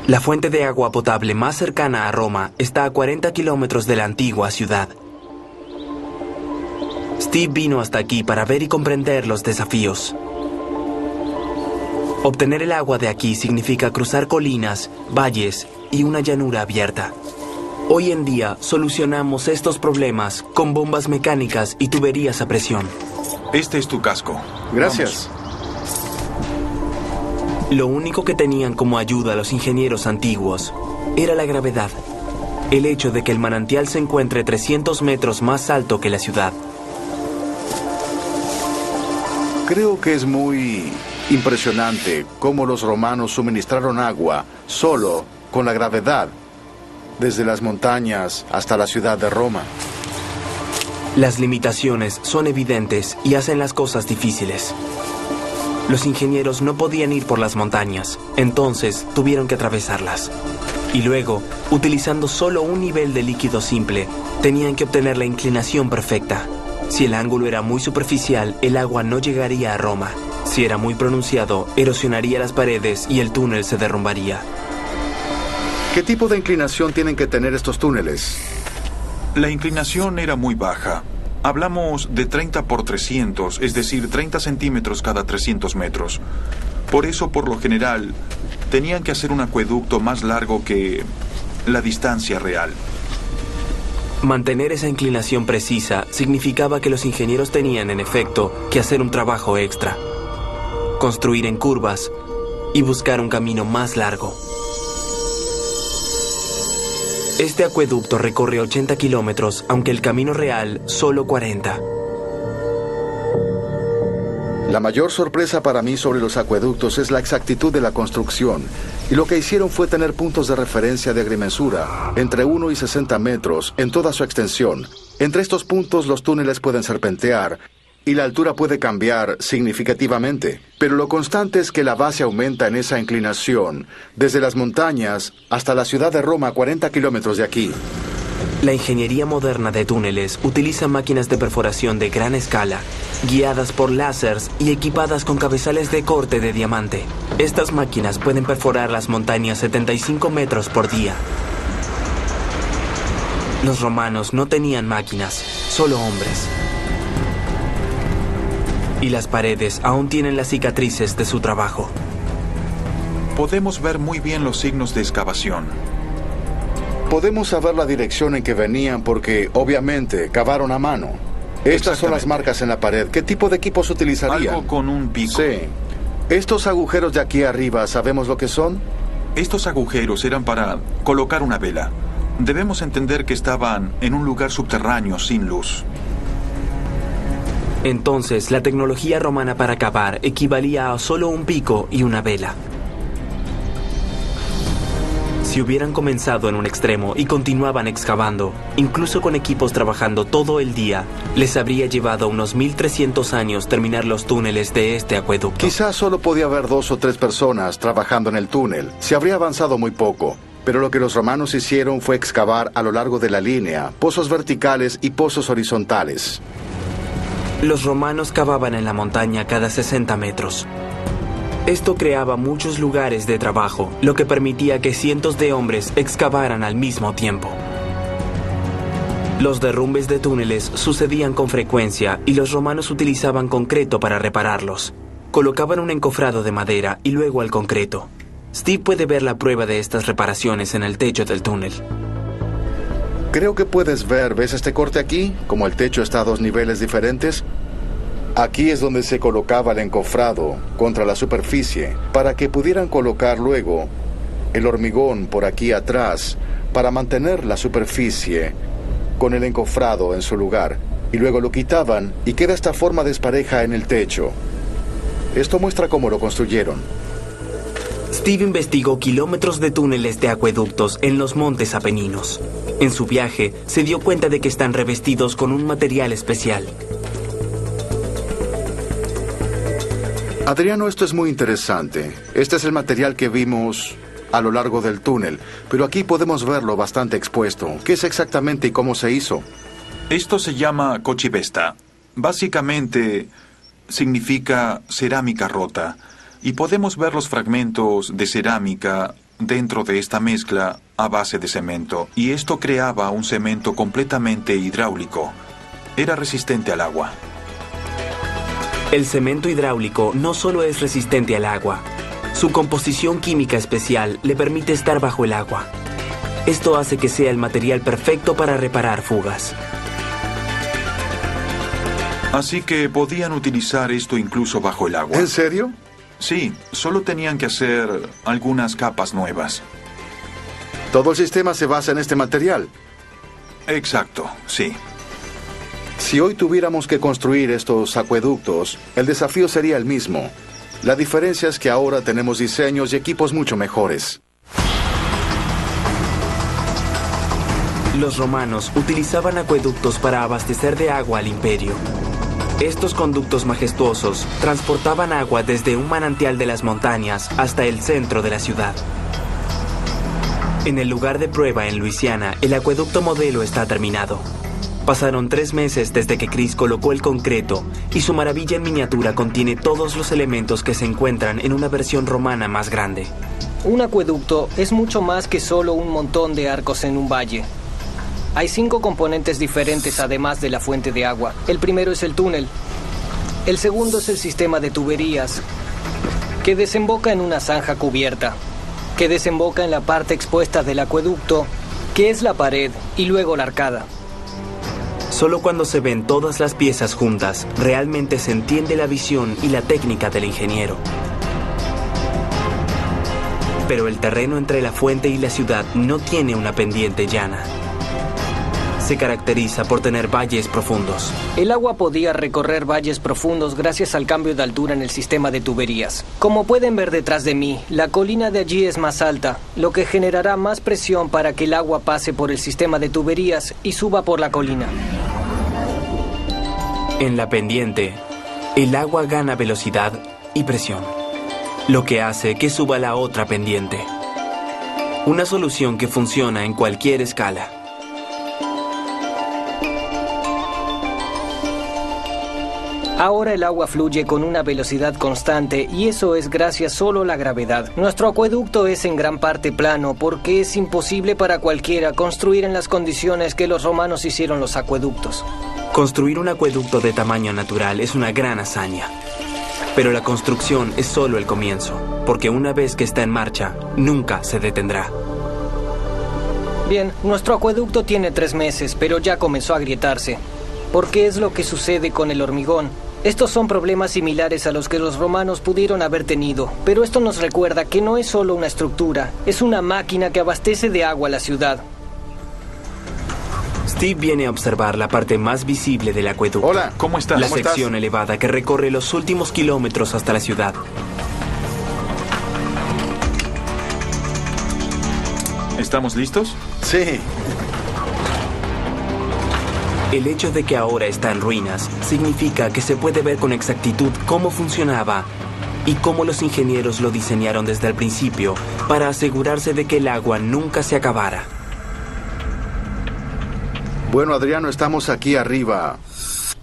La fuente de agua potable más cercana a Roma está a 40 kilómetros de la antigua ciudad. Steve vino hasta aquí para ver y comprender los desafíos. Obtener el agua de aquí significa cruzar colinas, valles y una llanura abierta. Hoy en día solucionamos estos problemas con bombas mecánicas y tuberías a presión. Este es tu casco. Gracias. Lo único que tenían como ayuda los ingenieros antiguos era la gravedad. El hecho de que el manantial se encuentre 300 metros más alto que la ciudad. Creo que es muy impresionante cómo los romanos suministraron agua solo con la gravedad, desde las montañas hasta la ciudad de Roma. Las limitaciones son evidentes y hacen las cosas difíciles. Los ingenieros no podían ir por las montañas, entonces tuvieron que atravesarlas. Y luego, utilizando solo un nivel de líquido simple, tenían que obtener la inclinación perfecta. Si el ángulo era muy superficial, el agua no llegaría a Roma. Si era muy pronunciado, erosionaría las paredes y el túnel se derrumbaría. ¿Qué tipo de inclinación tienen que tener estos túneles? La inclinación era muy baja. Hablamos de 30 por 300, es decir, 30 centímetros cada 300 metros. Por eso, por lo general, tenían que hacer un acueducto más largo que la distancia real. Mantener esa inclinación precisa significaba que los ingenieros tenían, en efecto, que hacer un trabajo extra. Construir en curvas y buscar un camino más largo. Este acueducto recorre 80 kilómetros, aunque el camino real solo 40. La mayor sorpresa para mí sobre los acueductos es la exactitud de la construcción. Y lo que hicieron fue tener puntos de referencia de agrimensura entre 1 y 60 metros en toda su extensión. Entre estos puntos los túneles pueden serpentear y la altura puede cambiar significativamente. Pero lo constante es que la base aumenta en esa inclinación, desde las montañas hasta la ciudad de Roma, a 40 kilómetros de aquí. La ingeniería moderna de túneles utiliza máquinas de perforación de gran escala, guiadas por láseres y equipadas con cabezales de corte de diamante. Estas máquinas pueden perforar las montañas 75 metros por día. Los romanos no tenían máquinas, solo hombres. Y las paredes aún tienen las cicatrices de su trabajo. Podemos ver muy bien los signos de excavación. Podemos saber la dirección en que venían porque, obviamente, cavaron a mano. Estas son las marcas en la pared. ¿Qué tipo de equipos utilizarían? Algo con un pico. Sí. ¿Estos agujeros de aquí arriba, sabemos lo que son? Estos agujeros eran para colocar una vela. Debemos entender que estaban en un lugar subterráneo sin luz. Entonces, la tecnología romana para cavar equivalía a solo un pico y una vela. Si hubieran comenzado en un extremo y continuaban excavando, incluso con equipos trabajando todo el día, les habría llevado unos 1300 años terminar los túneles de este acueducto. Quizás solo podía haber 2 o 3 personas trabajando en el túnel. Se habría avanzado muy poco. Pero lo que los romanos hicieron fue excavar a lo largo de la línea, pozos verticales y pozos horizontales. Los romanos cavaban en la montaña cada 60 metros. Esto creaba muchos lugares de trabajo, lo que permitía que cientos de hombres excavaran al mismo tiempo. Los derrumbes de túneles sucedían con frecuencia y los romanos utilizaban concreto para repararlos. Colocaban un encofrado de madera y luego el concreto. Steve puede ver la prueba de estas reparaciones en el techo del túnel. Creo que puedes ver, ¿ves este corte aquí? Como el techo está a 2 niveles diferentes. Aquí es donde se colocaba el encofrado contra la superficie para que pudieran colocar luego el hormigón por aquí atrás para mantener la superficie con el encofrado en su lugar. Y luego lo quitaban y queda esta forma despareja en el techo. Esto muestra cómo lo construyeron. Steve investigó kilómetros de túneles de acueductos en los montes Apeninos. En su viaje, se dio cuenta de que están revestidos con un material especial. Adriano, esto es muy interesante. Este es el material que vimos a lo largo del túnel, pero aquí podemos verlo bastante expuesto. ¿Qué es exactamente y cómo se hizo? Esto se llama cochivesta. Básicamente significa cerámica rota. Y podemos ver los fragmentos de cerámica dentro de esta mezcla a base de cemento. Y esto creaba un cemento completamente hidráulico. Era resistente al agua. El cemento hidráulico no solo es resistente al agua. Su composición química especial le permite estar bajo el agua. Esto hace que sea el material perfecto para reparar fugas. Así que podían utilizar esto incluso bajo el agua. ¿En serio? Sí, solo tenían que hacer algunas capas nuevas. ¿Todo el sistema se basa en este material? Exacto, sí. Si hoy tuviéramos que construir estos acueductos, el desafío sería el mismo. La diferencia es que ahora tenemos diseños y equipos mucho mejores. Los romanos utilizaban acueductos para abastecer de agua al imperio. Estos conductos majestuosos transportaban agua desde un manantial de las montañas hasta el centro de la ciudad. En el lugar de prueba en Luisiana, el acueducto modelo está terminado. Pasaron 3 meses desde que Chris colocó el concreto y su maravilla en miniatura contiene todos los elementos que se encuentran en una versión romana más grande. Un acueducto es mucho más que solo un montón de arcos en un valle. Hay 5 componentes diferentes además de la fuente de agua. El primero es el túnel. El segundo es el sistema de tuberías, que desemboca en una zanja cubierta, que desemboca en la parte expuesta del acueducto, que es la pared, y luego la arcada. Solo cuando se ven todas las piezas juntas, realmente se entiende la visión y la técnica del ingeniero. Pero el terreno entre la fuente y la ciudad no tiene una pendiente llana. Se caracteriza por tener valles profundos. El agua podía recorrer valles profundos gracias al cambio de altura en el sistema de tuberías. Como pueden ver detrás de mí, la colina de allí es más alta, lo que generará más presión para que el agua pase por el sistema de tuberías y suba por la colina. En la pendiente, el agua gana velocidad y presión, lo que hace que suba la otra pendiente. Una solución que funciona en cualquier escala. Ahora el agua fluye con una velocidad constante y eso es gracias solo a la gravedad. Nuestro acueducto es en gran parte plano porque es imposible para cualquiera construir en las condiciones que los romanos hicieron los acueductos. Construir un acueducto de tamaño natural es una gran hazaña. Pero la construcción es solo el comienzo, porque una vez que está en marcha, nunca se detendrá. Bien, nuestro acueducto tiene 3 meses, pero ya comenzó a agrietarse. ¿Por qué es lo que sucede con el hormigón? Estos son problemas similares a los que los romanos pudieron haber tenido, pero esto nos recuerda que no es solo una estructura, es una máquina que abastece de agua a la ciudad. Steve viene a observar la parte más visible del acueducto. Hola, ¿cómo estás? La ¿Cómo sección elevada que recorre los últimos kilómetros hasta la ciudad. ¿Estamos listos? Sí. El hecho de que ahora está en ruinas significa que se puede ver con exactitud cómo funcionaba y cómo los ingenieros lo diseñaron desde el principio para asegurarse de que el agua nunca se acabara. Bueno, Adriano, estamos aquí arriba,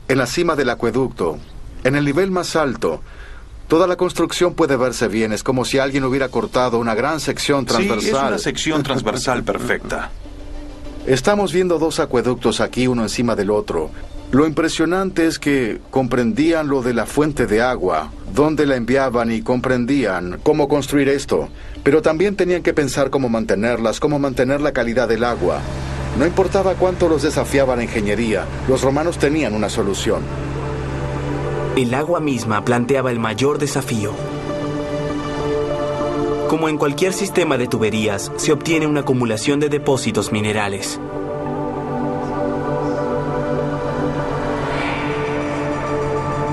en la cima del acueducto, en el nivel más alto. Toda la construcción puede verse bien. Es como si alguien hubiera cortado una gran sección transversal. Sí, es una sección transversal perfecta. Estamos viendo dos acueductos aquí, uno encima del otro. Lo impresionante es que comprendían lo de la fuente de agua, dónde la enviaban y comprendían cómo construir esto. Pero también tenían que pensar cómo mantenerlas, cómo mantener la calidad del agua. No importaba cuánto los desafiaba la ingeniería, los romanos tenían una solución. El agua misma planteaba el mayor desafío. Como en cualquier sistema de tuberías, se obtiene una acumulación de depósitos minerales.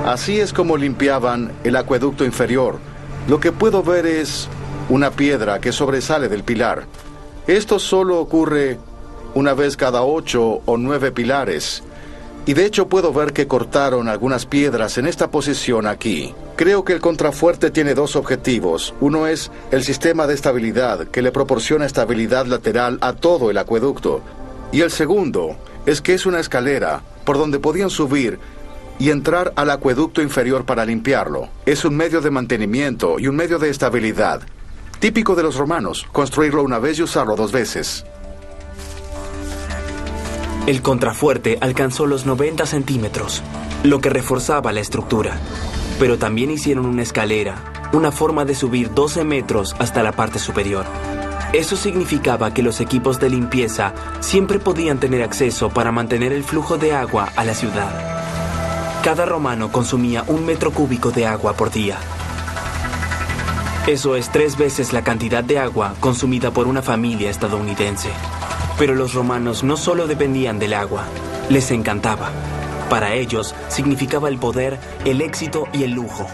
Así es como limpiaban el acueducto inferior. Lo que puedo ver es una piedra que sobresale del pilar. Esto solo ocurre una vez cada 8 o 9 pilares. Y de hecho puedo ver que cortaron algunas piedras en esta posición aquí. Creo que el contrafuerte tiene dos objetivos. Uno es el sistema de estabilidad que le proporciona estabilidad lateral a todo el acueducto. Y el segundo es que es una escalera por donde podían subir y entrar al acueducto inferior para limpiarlo. Es un medio de mantenimiento y un medio de estabilidad. Típico de los romanos, construirlo una vez y usarlo 2 veces. El contrafuerte alcanzó los 90 centímetros, lo que reforzaba la estructura. Pero también hicieron una escalera, una forma de subir 12 metros hasta la parte superior. Eso significaba que los equipos de limpieza siempre podían tener acceso para mantener el flujo de agua a la ciudad. Cada romano consumía 1 metro cúbico de agua por día. Eso es 3 veces la cantidad de agua consumida por una familia estadounidense. Pero los romanos no solo dependían del agua, les encantaba. Para ellos significaba el poder, el éxito y el lujo.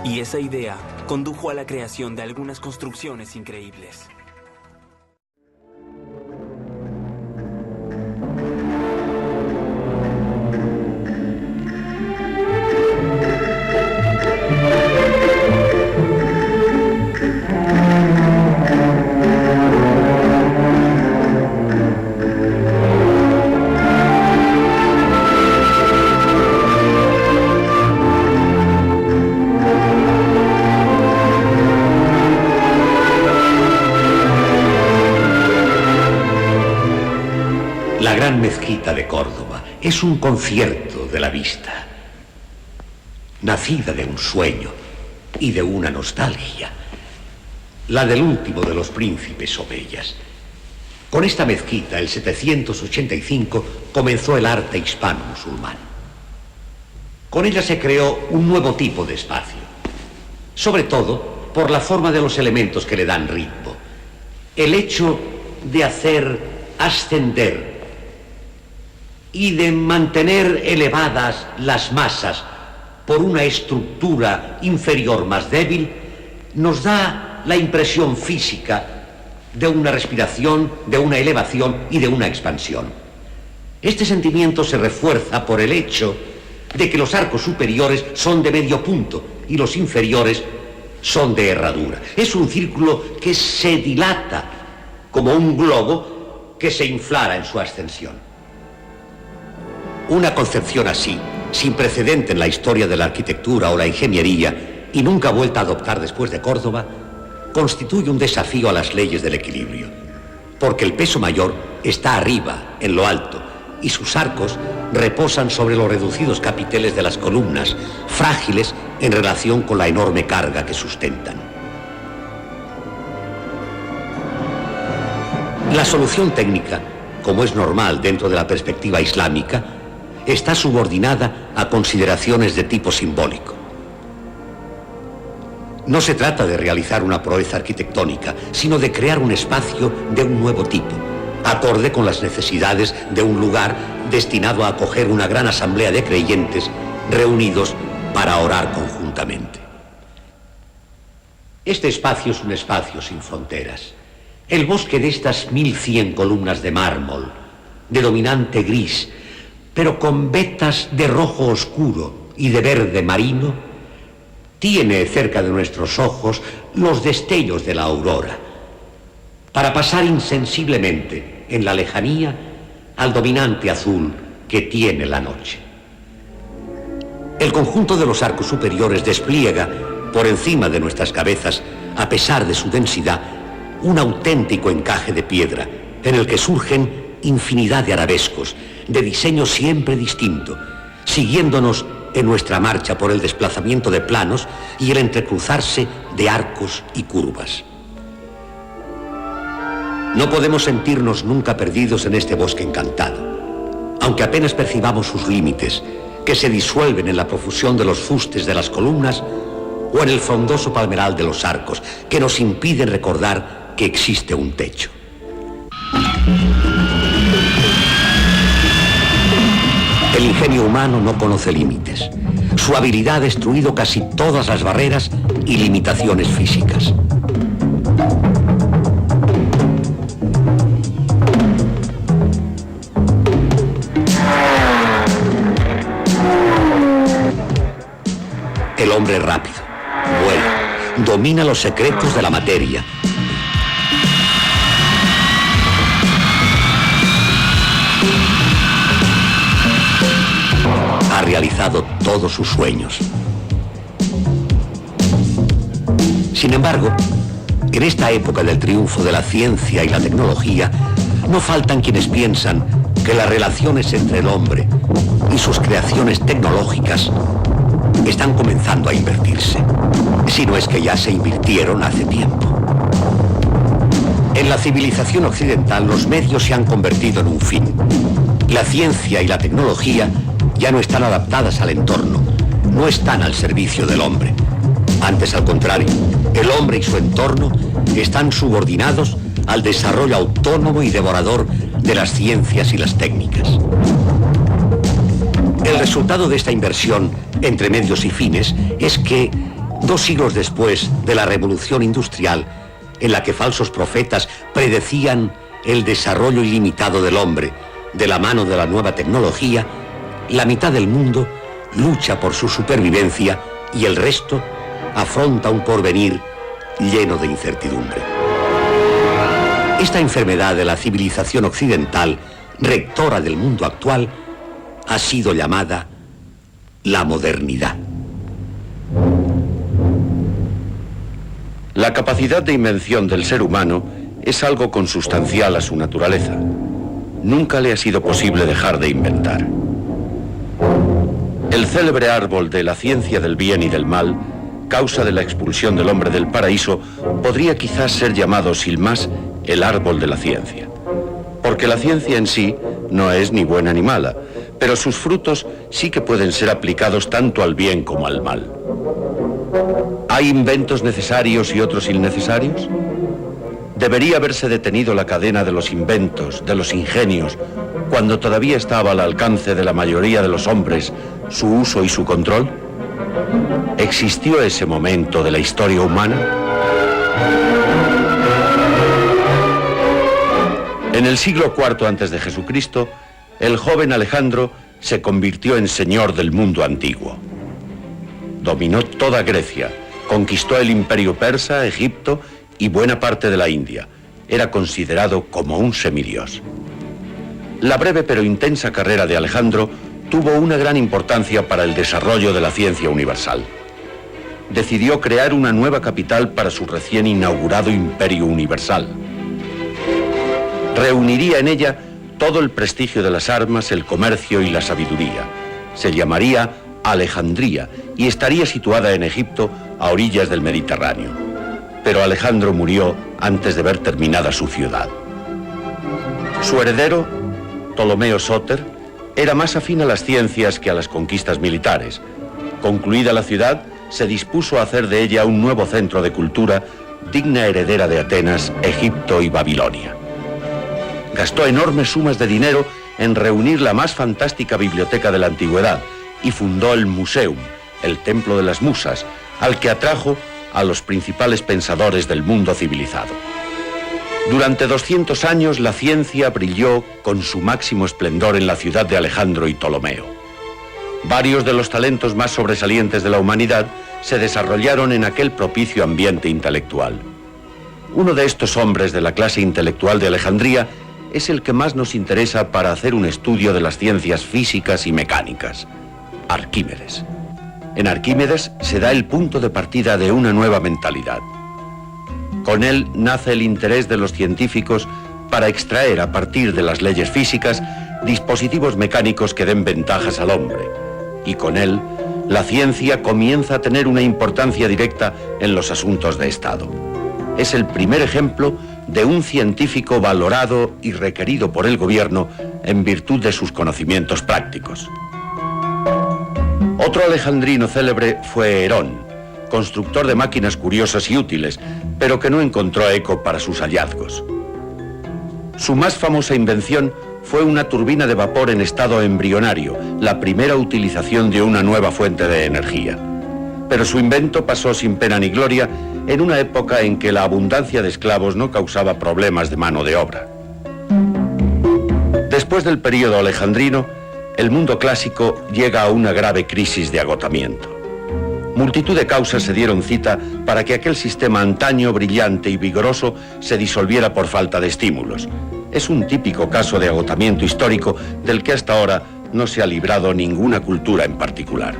Y esa idea condujo a la creación de algunas construcciones increíbles. La gran mezquita de Córdoba es un concierto de la vista, nacida de un sueño y de una nostalgia, la del último de los príncipes omeyas. Con esta mezquita, el 785, comenzó el arte hispano-musulmán. Con ella se creó un nuevo tipo de espacio, sobre todo por la forma de los elementos que le dan ritmo, el hecho de hacer ascender y de mantener elevadas las masas por una estructura inferior más débil, nos da la impresión física de una respiración, de una elevación y de una expansión. Este sentimiento se refuerza por el hecho de que los arcos superiores son de medio punto y los inferiores son de herradura. Es un círculo que se dilata como un globo que se inflara en su ascensión. Una concepción así, sin precedente en la historia de la arquitectura o la ingeniería y nunca vuelta a adoptar después de Córdoba, constituye un desafío a las leyes del equilibrio, porque el peso mayor está arriba, en lo alto, y sus arcos reposan sobre los reducidos capiteles de las columnas, frágiles en relación con la enorme carga que sustentan. La solución técnica, como es normal dentro de la perspectiva islámica, está subordinada a consideraciones de tipo simbólico. No se trata de realizar una proeza arquitectónica, sino de crear un espacio de un nuevo tipo, acorde con las necesidades de un lugar destinado a acoger una gran asamblea de creyentes reunidos para orar conjuntamente. Este espacio es un espacio sin fronteras. El bosque de estas 1100 columnas de mármol, de dominante gris, pero con vetas de rojo oscuro y de verde marino, tiene cerca de nuestros ojos los destellos de la aurora, para pasar insensiblemente en la lejanía al dominante azul que tiene la noche. El conjunto de los arcos superiores despliega, por encima de nuestras cabezas, a pesar de su densidad, un auténtico encaje de piedra, en el que surgen infinidad de arabescos, de diseño siempre distinto, siguiéndonos en nuestra marcha por el desplazamiento de planos y el entrecruzarse de arcos y curvas. No podemos sentirnos nunca perdidos en este bosque encantado, aunque apenas percibamos sus límites, que se disuelven en la profusión de los fustes de las columnas o en el frondoso palmeral de los arcos, que nos impiden recordar que existe un techo. El ingenio humano no conoce límites. Su habilidad ha destruido casi todas las barreras y limitaciones físicas. El hombre es rápido, vuela, domina los secretos de la materia. Ha realizado todos sus sueños. Sin embargo, en esta época del triunfo de la ciencia y la tecnología, no faltan quienes piensan que las relaciones entre el hombre y sus creaciones tecnológicas están comenzando a invertirse, si no es que ya se invirtieron hace tiempo. En la civilización occidental, los medios se han convertido en un fin. La ciencia y la tecnología ya no están adaptadas al entorno, no están al servicio del hombre. Antes, al contrario, el hombre y su entorno están subordinados al desarrollo autónomo y devorador de las ciencias y las técnicas. El resultado de esta inversión entre medios y fines es que, 2 siglos después de la revolución industrial, en la que falsos profetas predecían el desarrollo ilimitado del hombre de la mano de la nueva tecnología, la mitad del mundo lucha por su supervivencia y el resto afronta un porvenir lleno de incertidumbre. Esta enfermedad de la civilización occidental, rectora del mundo actual, ha sido llamada la modernidad. La capacidad de invención del ser humano es algo consustancial a su naturaleza. Nunca le ha sido posible dejar de inventar. El célebre árbol de la ciencia del bien y del mal, causa de la expulsión del hombre del paraíso, podría quizás ser llamado sin más el árbol de la ciencia. Porque la ciencia en sí no es ni buena ni mala, pero sus frutos sí que pueden ser aplicados tanto al bien como al mal. ¿Hay inventos necesarios y otros innecesarios? ¿Debería haberse detenido la cadena de los inventos, de los ingenios, cuando todavía estaba al alcance de la mayoría de los hombres su uso y su control? ¿Existió ese momento de la historia humana? En el siglo IV antes de Jesucristo, el joven Alejandro se convirtió en señor del mundo antiguo. Dominó toda Grecia, conquistó el imperio persa, Egipto y buena parte de la India. Era considerado como un semidios. La breve pero intensa carrera de Alejandro tuvo una gran importancia para el desarrollo de la ciencia universal. Decidió crear una nueva capital para su recién inaugurado imperio universal. Reuniría en ella todo el prestigio de las armas, el comercio y la sabiduría. Se llamaría Alejandría y estaría situada en Egipto, a orillas del Mediterráneo. Pero Alejandro murió antes de ver terminada su ciudad. Su heredero, Ptolomeo Sóter, era más afín a las ciencias que a las conquistas militares. Concluida la ciudad, se dispuso a hacer de ella un nuevo centro de cultura, digna heredera de Atenas, Egipto y Babilonia. gastó enormes sumas de dinero en reunir la más fantástica biblioteca de la antigüedad y fundó el Museum, el Templo de las Musas, al que atrajo a los principales pensadores del mundo civilizado. Durante 200 años la ciencia brilló con su máximo esplendor en la ciudad de Alejandro y Ptolomeo. Varios de los talentos más sobresalientes de la humanidad se desarrollaron en aquel propicio ambiente intelectual. Uno de estos hombres de la clase intelectual de Alejandría es el que más nos interesa para hacer un estudio de las ciencias físicas y mecánicas: Arquímedes. En Arquímedes se da el punto de partida de una nueva mentalidad. Con él nace el interés de los científicos para extraer a partir de las leyes físicas dispositivos mecánicos que den ventajas al hombre. Y con él, la ciencia comienza a tener una importancia directa en los asuntos de Estado. Es el primer ejemplo de un científico valorado y requerido por el gobierno en virtud de sus conocimientos prácticos. Otro alejandrino célebre fue Herón, constructor de máquinas curiosas y útiles, pero que no encontró eco para sus hallazgos. Su más famosa invención fue una turbina de vapor en estado embrionario, la primera utilización de una nueva fuente de energía. Pero su invento pasó sin pena ni gloria en una época en que la abundancia de esclavos no causaba problemas de mano de obra. Después del período alejandrino, el mundo clásico llega a una grave crisis de agotamiento. Multitud de causas se dieron cita para que aquel sistema antaño brillante y vigoroso se disolviera por falta de estímulos. Es un típico caso de agotamiento histórico del que hasta ahora no se ha librado ninguna cultura en particular.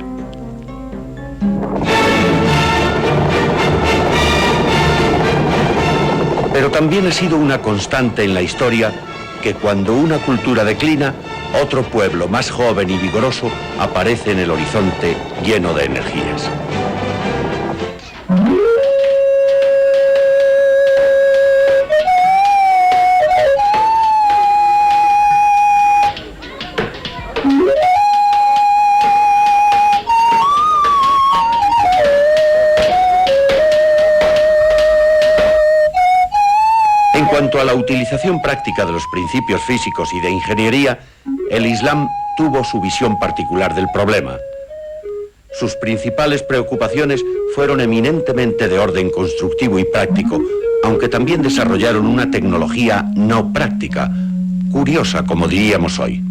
Pero también ha sido una constante en la historia que cuando una cultura declina, otro pueblo más joven y vigoroso aparece en el horizonte lleno de energías. En cuanto a la utilización práctica de los principios físicos y de ingeniería, el Islam tuvo su visión particular del problema. Sus principales preocupaciones fueron eminentemente de orden constructivo y práctico, aunque también desarrollaron una tecnología no práctica, curiosa como diríamos hoy.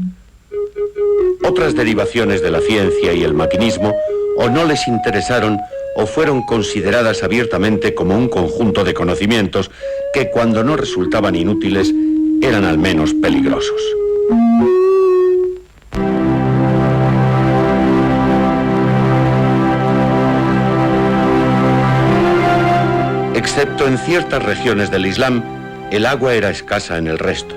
Otras derivaciones de la ciencia y el maquinismo o no les interesaron o fueron consideradas abiertamente como un conjunto de conocimientos que, cuando no resultaban inútiles, eran al menos peligrosos. Excepto en ciertas regiones del Islam, el agua era escasa en el resto.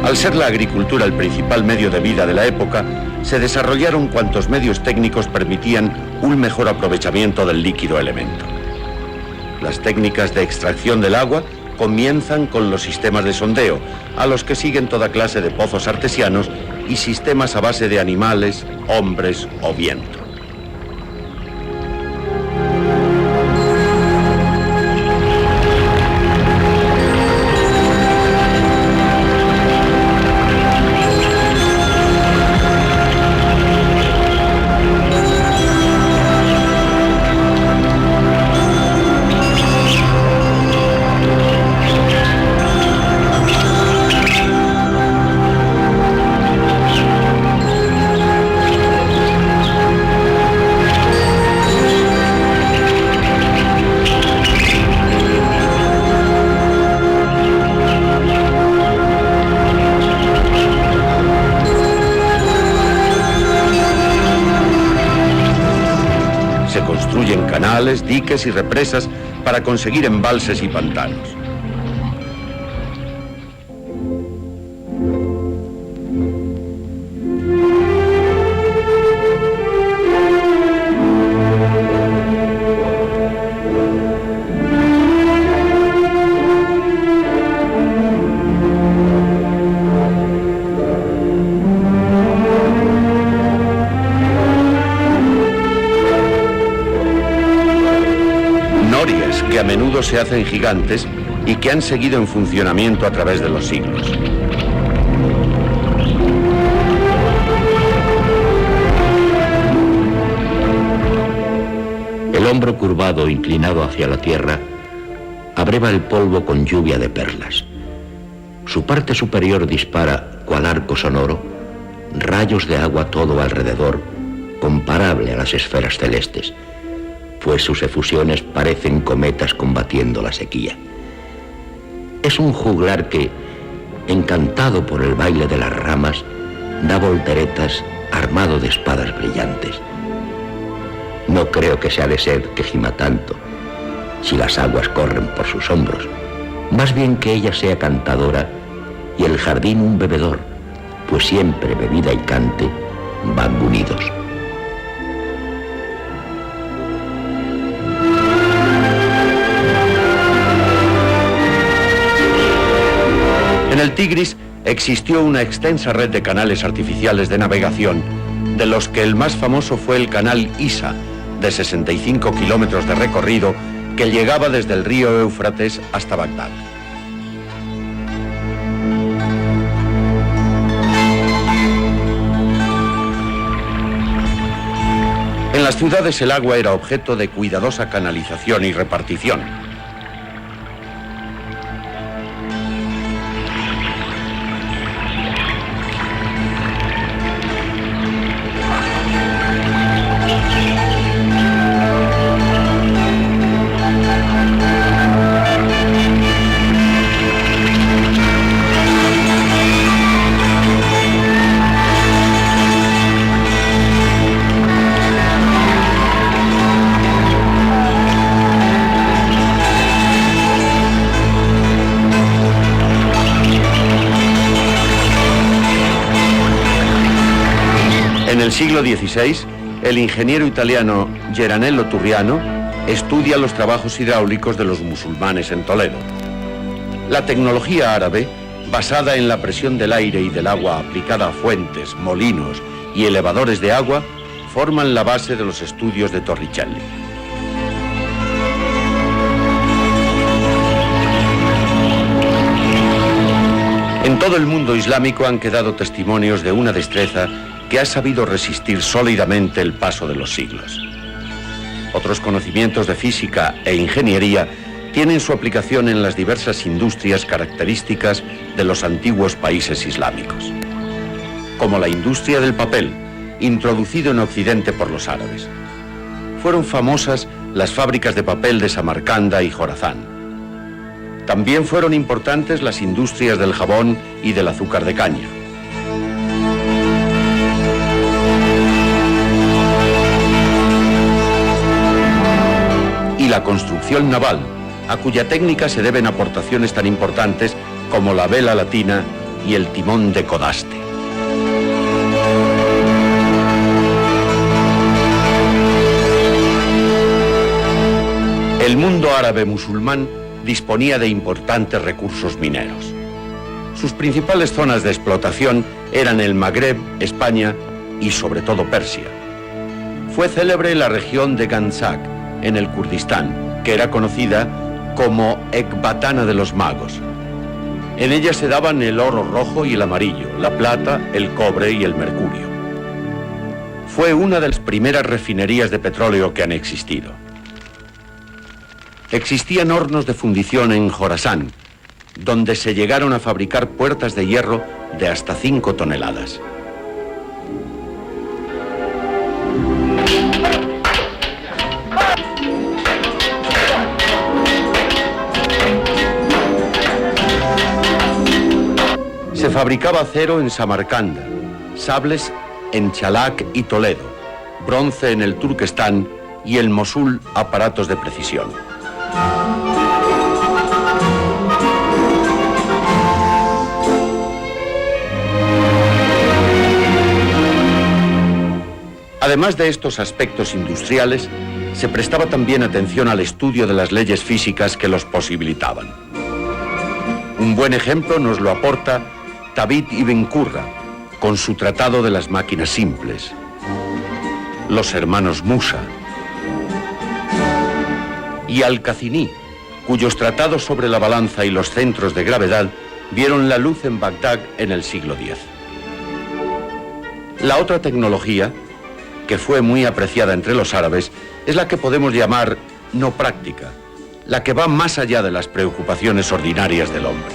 Al ser la agricultura el principal medio de vida de la época, se desarrollaron cuantos medios técnicos permitían un mejor aprovechamiento del líquido elemento. Las técnicas de extracción del agua comienzan con los sistemas de sondeo, a los que siguen toda clase de pozos artesianos y sistemas a base de animales, hombres o viento. Canales, diques y represas para conseguir embalses y pantanos. que a menudo se hacen gigantes y que han seguido en funcionamiento a través de los siglos. El hombro curvado, inclinado hacia la tierra, abreva el polvo con lluvia de perlas. Su parte superior dispara, cual arco sonoro, rayos de agua todo alrededor, comparable a las esferas celestes, pues sus efusiones parecen cometas combatiendo la sequía. Es un juglar que, encantado por el baile de las ramas, da volteretas armado de espadas brillantes. No creo que sea de sed que gima tanto, si las aguas corren por sus hombros. Más bien que ella sea cantadora y el jardín un bebedor, pues siempre bebida y cante van unidos. En el Tigris existió una extensa red de canales artificiales de navegación, de los que el más famoso fue el canal Isa, de 65 kilómetros de recorrido, que llegaba desde el río Éufrates hasta Bagdad. En las ciudades el agua era objeto de cuidadosa canalización y repartición. En el siglo XVI, el ingeniero italiano Geranello Turriano estudia los trabajos hidráulicos de los musulmanes en Toledo. La tecnología árabe, basada en la presión del aire y del agua aplicada a fuentes, molinos y elevadores de agua, forman la base de los estudios de Torricelli. En todo el mundo islámico han quedado testimonios de una destreza que ha sabido resistir sólidamente el paso de los siglos. Otros conocimientos de física e ingeniería tienen su aplicación en las diversas industrias características de los antiguos países islámicos, como la industria del papel, introducido en Occidente por los árabes. Fueron famosas las fábricas de papel de Samarcanda y Jorazán. También fueron importantes las industrias del jabón y del azúcar de caña. Y la construcción naval, a cuya técnica se deben aportaciones tan importantes como la vela latina y el timón de codaste. El mundo árabe musulmán disponía de importantes recursos mineros. Sus principales zonas de explotación eran el Magreb, España y sobre todo Persia. Fue célebre la región de Ganzak, en el Kurdistán, que era conocida como Ecbatana de los magos. En ella se daban el oro rojo y el amarillo, la plata, el cobre y el mercurio. Fue una de las primeras refinerías de petróleo que han existido. Existían hornos de fundición en Jorasán, donde se llegaron a fabricar puertas de hierro de hasta 5 toneladas. Se fabricaba acero en Samarcanda, sables en Chalak y Toledo, bronce en el Turquestán y en Mosul aparatos de precisión. Además de estos aspectos industriales, se prestaba también atención al estudio de las leyes físicas que los posibilitaban. Un buen ejemplo nos lo aporta Tabit ibn Qurra, con su tratado de las máquinas simples, los hermanos Musa, y Al-Kazini, cuyos tratados sobre la balanza y los centros de gravedad vieron la luz en Bagdad en el siglo X. La otra tecnología, que fue muy apreciada entre los árabes, es la que podemos llamar no práctica, la que va más allá de las preocupaciones ordinarias del hombre.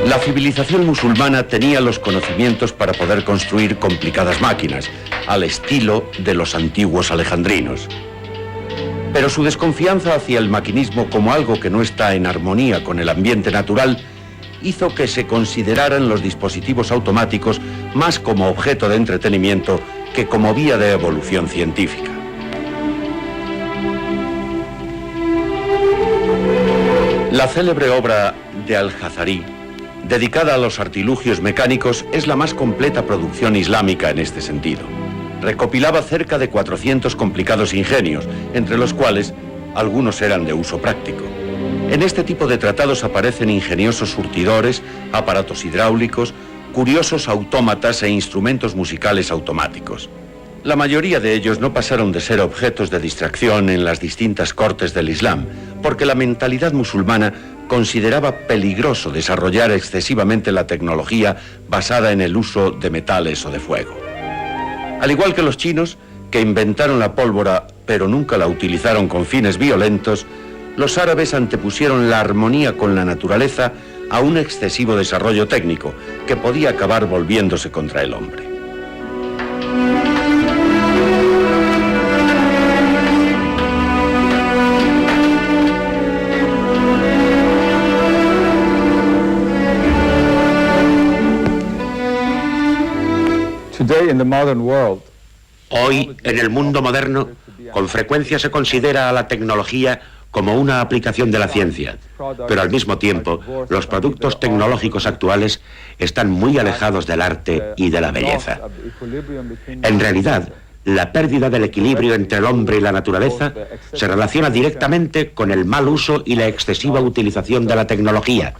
La civilización musulmana tenía los conocimientos para poder construir complicadas máquinas, al estilo de los antiguos alejandrinos. Pero su desconfianza hacia el maquinismo como algo que no está en armonía con el ambiente natural hizo que se consideraran los dispositivos automáticos más como objeto de entretenimiento que como vía de evolución científica. La célebre obra de Al-Jazari, dedicada a los artilugios mecánicos, es la más completa producción islámica en este sentido. Recopilaba cerca de 400 complicados ingenios, entre los cuales algunos eran de uso práctico. En este tipo de tratados aparecen ingeniosos surtidores, aparatos hidráulicos, curiosos autómatas e instrumentos musicales automáticos. La mayoría de ellos no pasaron de ser objetos de distracción en las distintas cortes del Islam, porque la mentalidad musulmana consideraba peligroso desarrollar excesivamente la tecnología basada en el uso de metales o de fuego. Al igual que los chinos, que inventaron la pólvora pero nunca la utilizaron con fines violentos, los árabes antepusieron la armonía con la naturaleza a un excesivo desarrollo técnico que podía acabar volviéndose contra el hombre. Hoy, en el mundo moderno, con frecuencia se considera a la tecnología como una aplicación de la ciencia, pero al mismo tiempo, los productos tecnológicos actuales están muy alejados del arte y de la belleza. En realidad, la pérdida del equilibrio entre el hombre y la naturaleza se relaciona directamente con el mal uso y la excesiva utilización de la tecnología,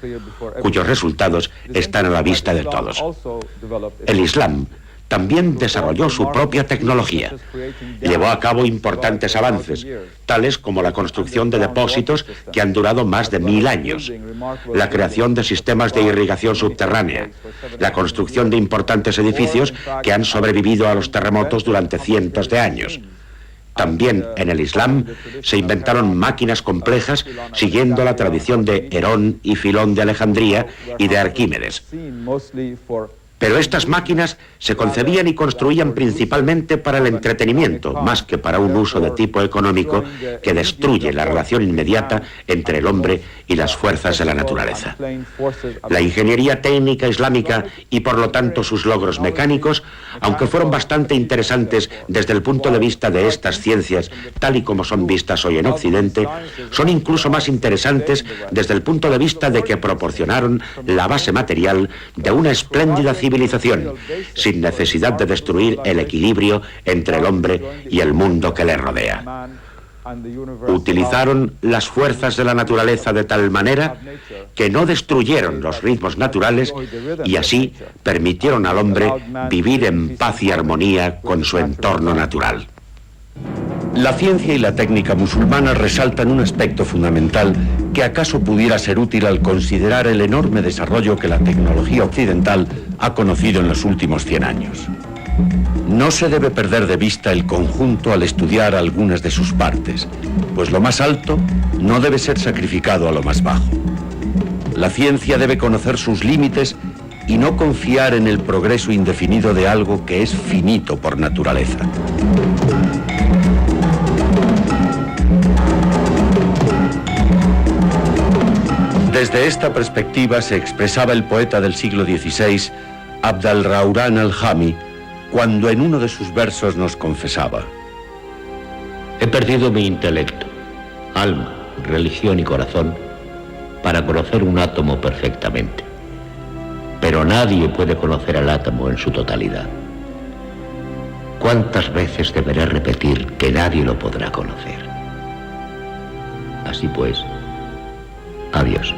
cuyos resultados están a la vista de todos. El Islam también desarrolló su propia tecnología. Llevó a cabo importantes avances, tales como la construcción de depósitos que han durado más de 1000 años, la creación de sistemas de irrigación subterránea, la construcción de importantes edificios que han sobrevivido a los terremotos durante cientos de años. También en el Islam se inventaron máquinas complejas siguiendo la tradición de Herón y Filón de Alejandría y de Arquímedes. Pero estas máquinas se concebían y construían principalmente para el entretenimiento, más que para un uso de tipo económico que destruye la relación inmediata entre el hombre y las fuerzas de la naturaleza. La ingeniería técnica islámica y por lo tanto sus logros mecánicos, aunque fueron bastante interesantes desde el punto de vista de estas ciencias, tal y como son vistas hoy en Occidente, son incluso más interesantes desde el punto de vista de que proporcionaron la base material de una espléndida civilización, sin necesidad de destruir el equilibrio entre el hombre y el mundo que le rodea. Utilizaron las fuerzas de la naturaleza de tal manera que no destruyeron los ritmos naturales y así permitieron al hombre vivir en paz y armonía con su entorno natural. La ciencia y la técnica musulmana resaltan un aspecto fundamental que acaso pudiera ser útil al considerar el enorme desarrollo que la tecnología occidental ha conocido en los últimos 100 años. No se debe perder de vista el conjunto al estudiar algunas de sus partes, pues lo más alto no debe ser sacrificado a lo más bajo. La ciencia debe conocer sus límites y no confiar en el progreso indefinido de algo que es finito por naturaleza. Desde esta perspectiva se expresaba el poeta del siglo XVI, Abd al-Rahman al-Jami, cuando en uno de sus versos nos confesaba: he perdido mi intelecto, alma, religión y corazón para conocer un átomo perfectamente. Pero nadie puede conocer al átomo en su totalidad. ¿Cuántas veces deberé repetir que nadie lo podrá conocer? Así pues, adiós.